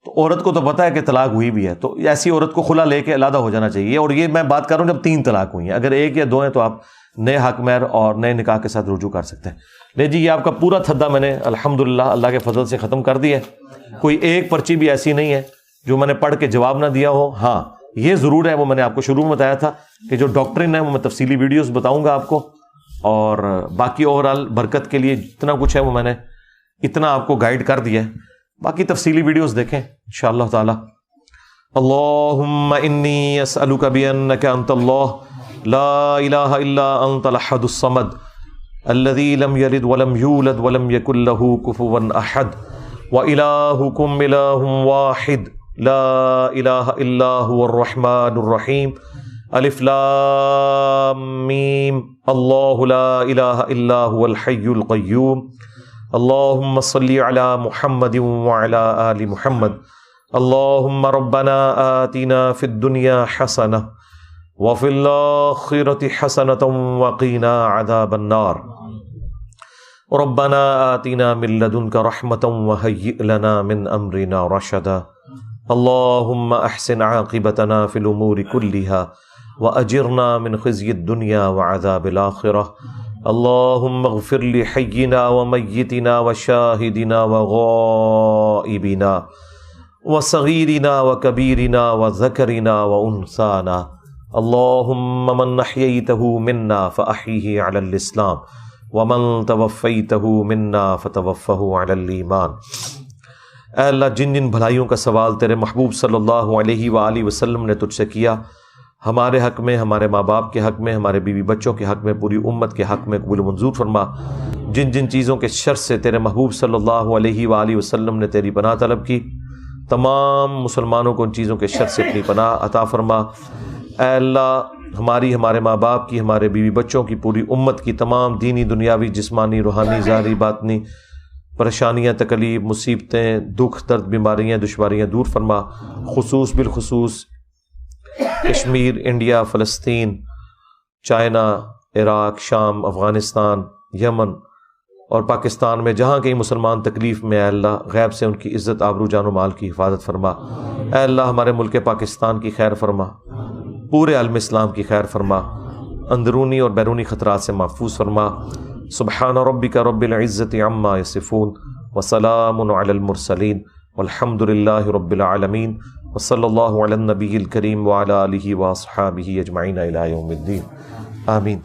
تو عورت کو تو پتہ ہے کہ طلاق ہوئی بھی ہے، تو ایسی عورت کو خلا لے کے علیحدہ ہو جانا چاہیے. اور یہ میں بات کر رہا ہوں جب 3 طلاق ہوئی ہیں. اگر 1 یا 2 ہیں تو آپ نئے حق مہر اور نئے نکاح کے ساتھ رجوع کر سکتے ہیں. لے جی یہ آپ کا پورا تھدا میں نے الحمدللہ اللہ کے فضل سے ختم کر دیا ہے. کوئی ایک پرچی بھی ایسی نہیں ہے جو میں نے پڑھ کے جواب نہ دیا ہو. ہاں یہ ضرور ہے، وہ میں نے آپ کو شروع میں بتایا تھا کہ جو ڈاکٹرن ہے وہ میں تفصیلی ویڈیوز بتاؤں گا آپ کو. اور باقی اوورآل برکت کے لیے جتنا کچھ ہے وہ میں نے اتنا آپ کو گائیڈ کر دیا ہے. باقی تفصیلی ویڈیوز دیکھیں انشاءاللہ تعالی. اللہم انی اسألک بانک انت اللہ لا الہ الا انت الاحد الصمد الذی لم یلد ولم یولد ولم یکن لہ کفوا احد وإلہکم الہ واحد لا الہ الا هو الرحمن الرحیم الف لام میم اللہ لا الہ الا هو الحی القیوم اللہم صلی علی محمد وعلی آل محمد اللہم ربنا آتنا فی الدنیا حسنہ وفی الآخرۃ حسنۃ وقینا عذاب النار ربنا آتنا من لدنک رحمۃ وہیئ لنا من امرنا رشدا اللہم احسن عاقبتنا فی الامور کلہا واجرنا من خزی الدنیا وعذاب الآخرہ اللہم اغفر لحینا ومیتنا وشاہدنا وغائبنا وصغیرنا وکبیرنا وذکرنا وانثانا اللہم من احییتہ منا فاحیہ علی الاسلام ومن توفیتہ منا فتوفہ علی الایمان. اے اللہ جن جن بھلائیوں کا سوال تیرے محبوب صلی اللہ علیہ وآلہ وسلم نے تجھ سے کیا، ہمارے حق میں، ہمارے ماں باپ کے حق میں، ہمارے بیوی بچوں کے حق میں، پوری امت کے حق میں قبول و منظور فرما. جن جن چیزوں کے شر سے تیرے محبوب صلی اللہ علیہ وآلہ وسلم نے تیری پناہ طلب کی، تمام مسلمانوں کو ان چیزوں کے شر سے اپنی پناہ عطا فرما. اے اللہ ہماری، ہمارے ماں باپ کی، ہمارے بیوی بچوں کی، پوری امت کی تمام دینی، دنیاوی، جسمانی، روحانی، ظاہری، باطنی پریشانیاں، تکلیف، مصیبتیں، دکھ، درد، بیماریاں، دشواریاں دور فرما، بالخصوص کشمیر، انڈیا، فلسطین، چائنا، عراق، شام، افغانستان، یمن اور پاکستان میں جہاں کہیں مسلمان تکلیف میں، اے اللہ غیب سے ان کی عزت، آبرو، جان و مال کی حفاظت فرما۔ اے اللہ ہمارے ملک پاکستان کی خیر فرما، پورے عالم اسلام کی خیر فرما، اندرونی اور بیرونی خطرات سے محفوظ فرما۔ سبحان ربک رب العزت عما یصفون وسلام علی المرسلین والحمد للہ رب العالمین، وصلی اللہ علی النبی الکریم وعلی آلہ واصحابہ اجمعین الی یوم الدین، آمین۔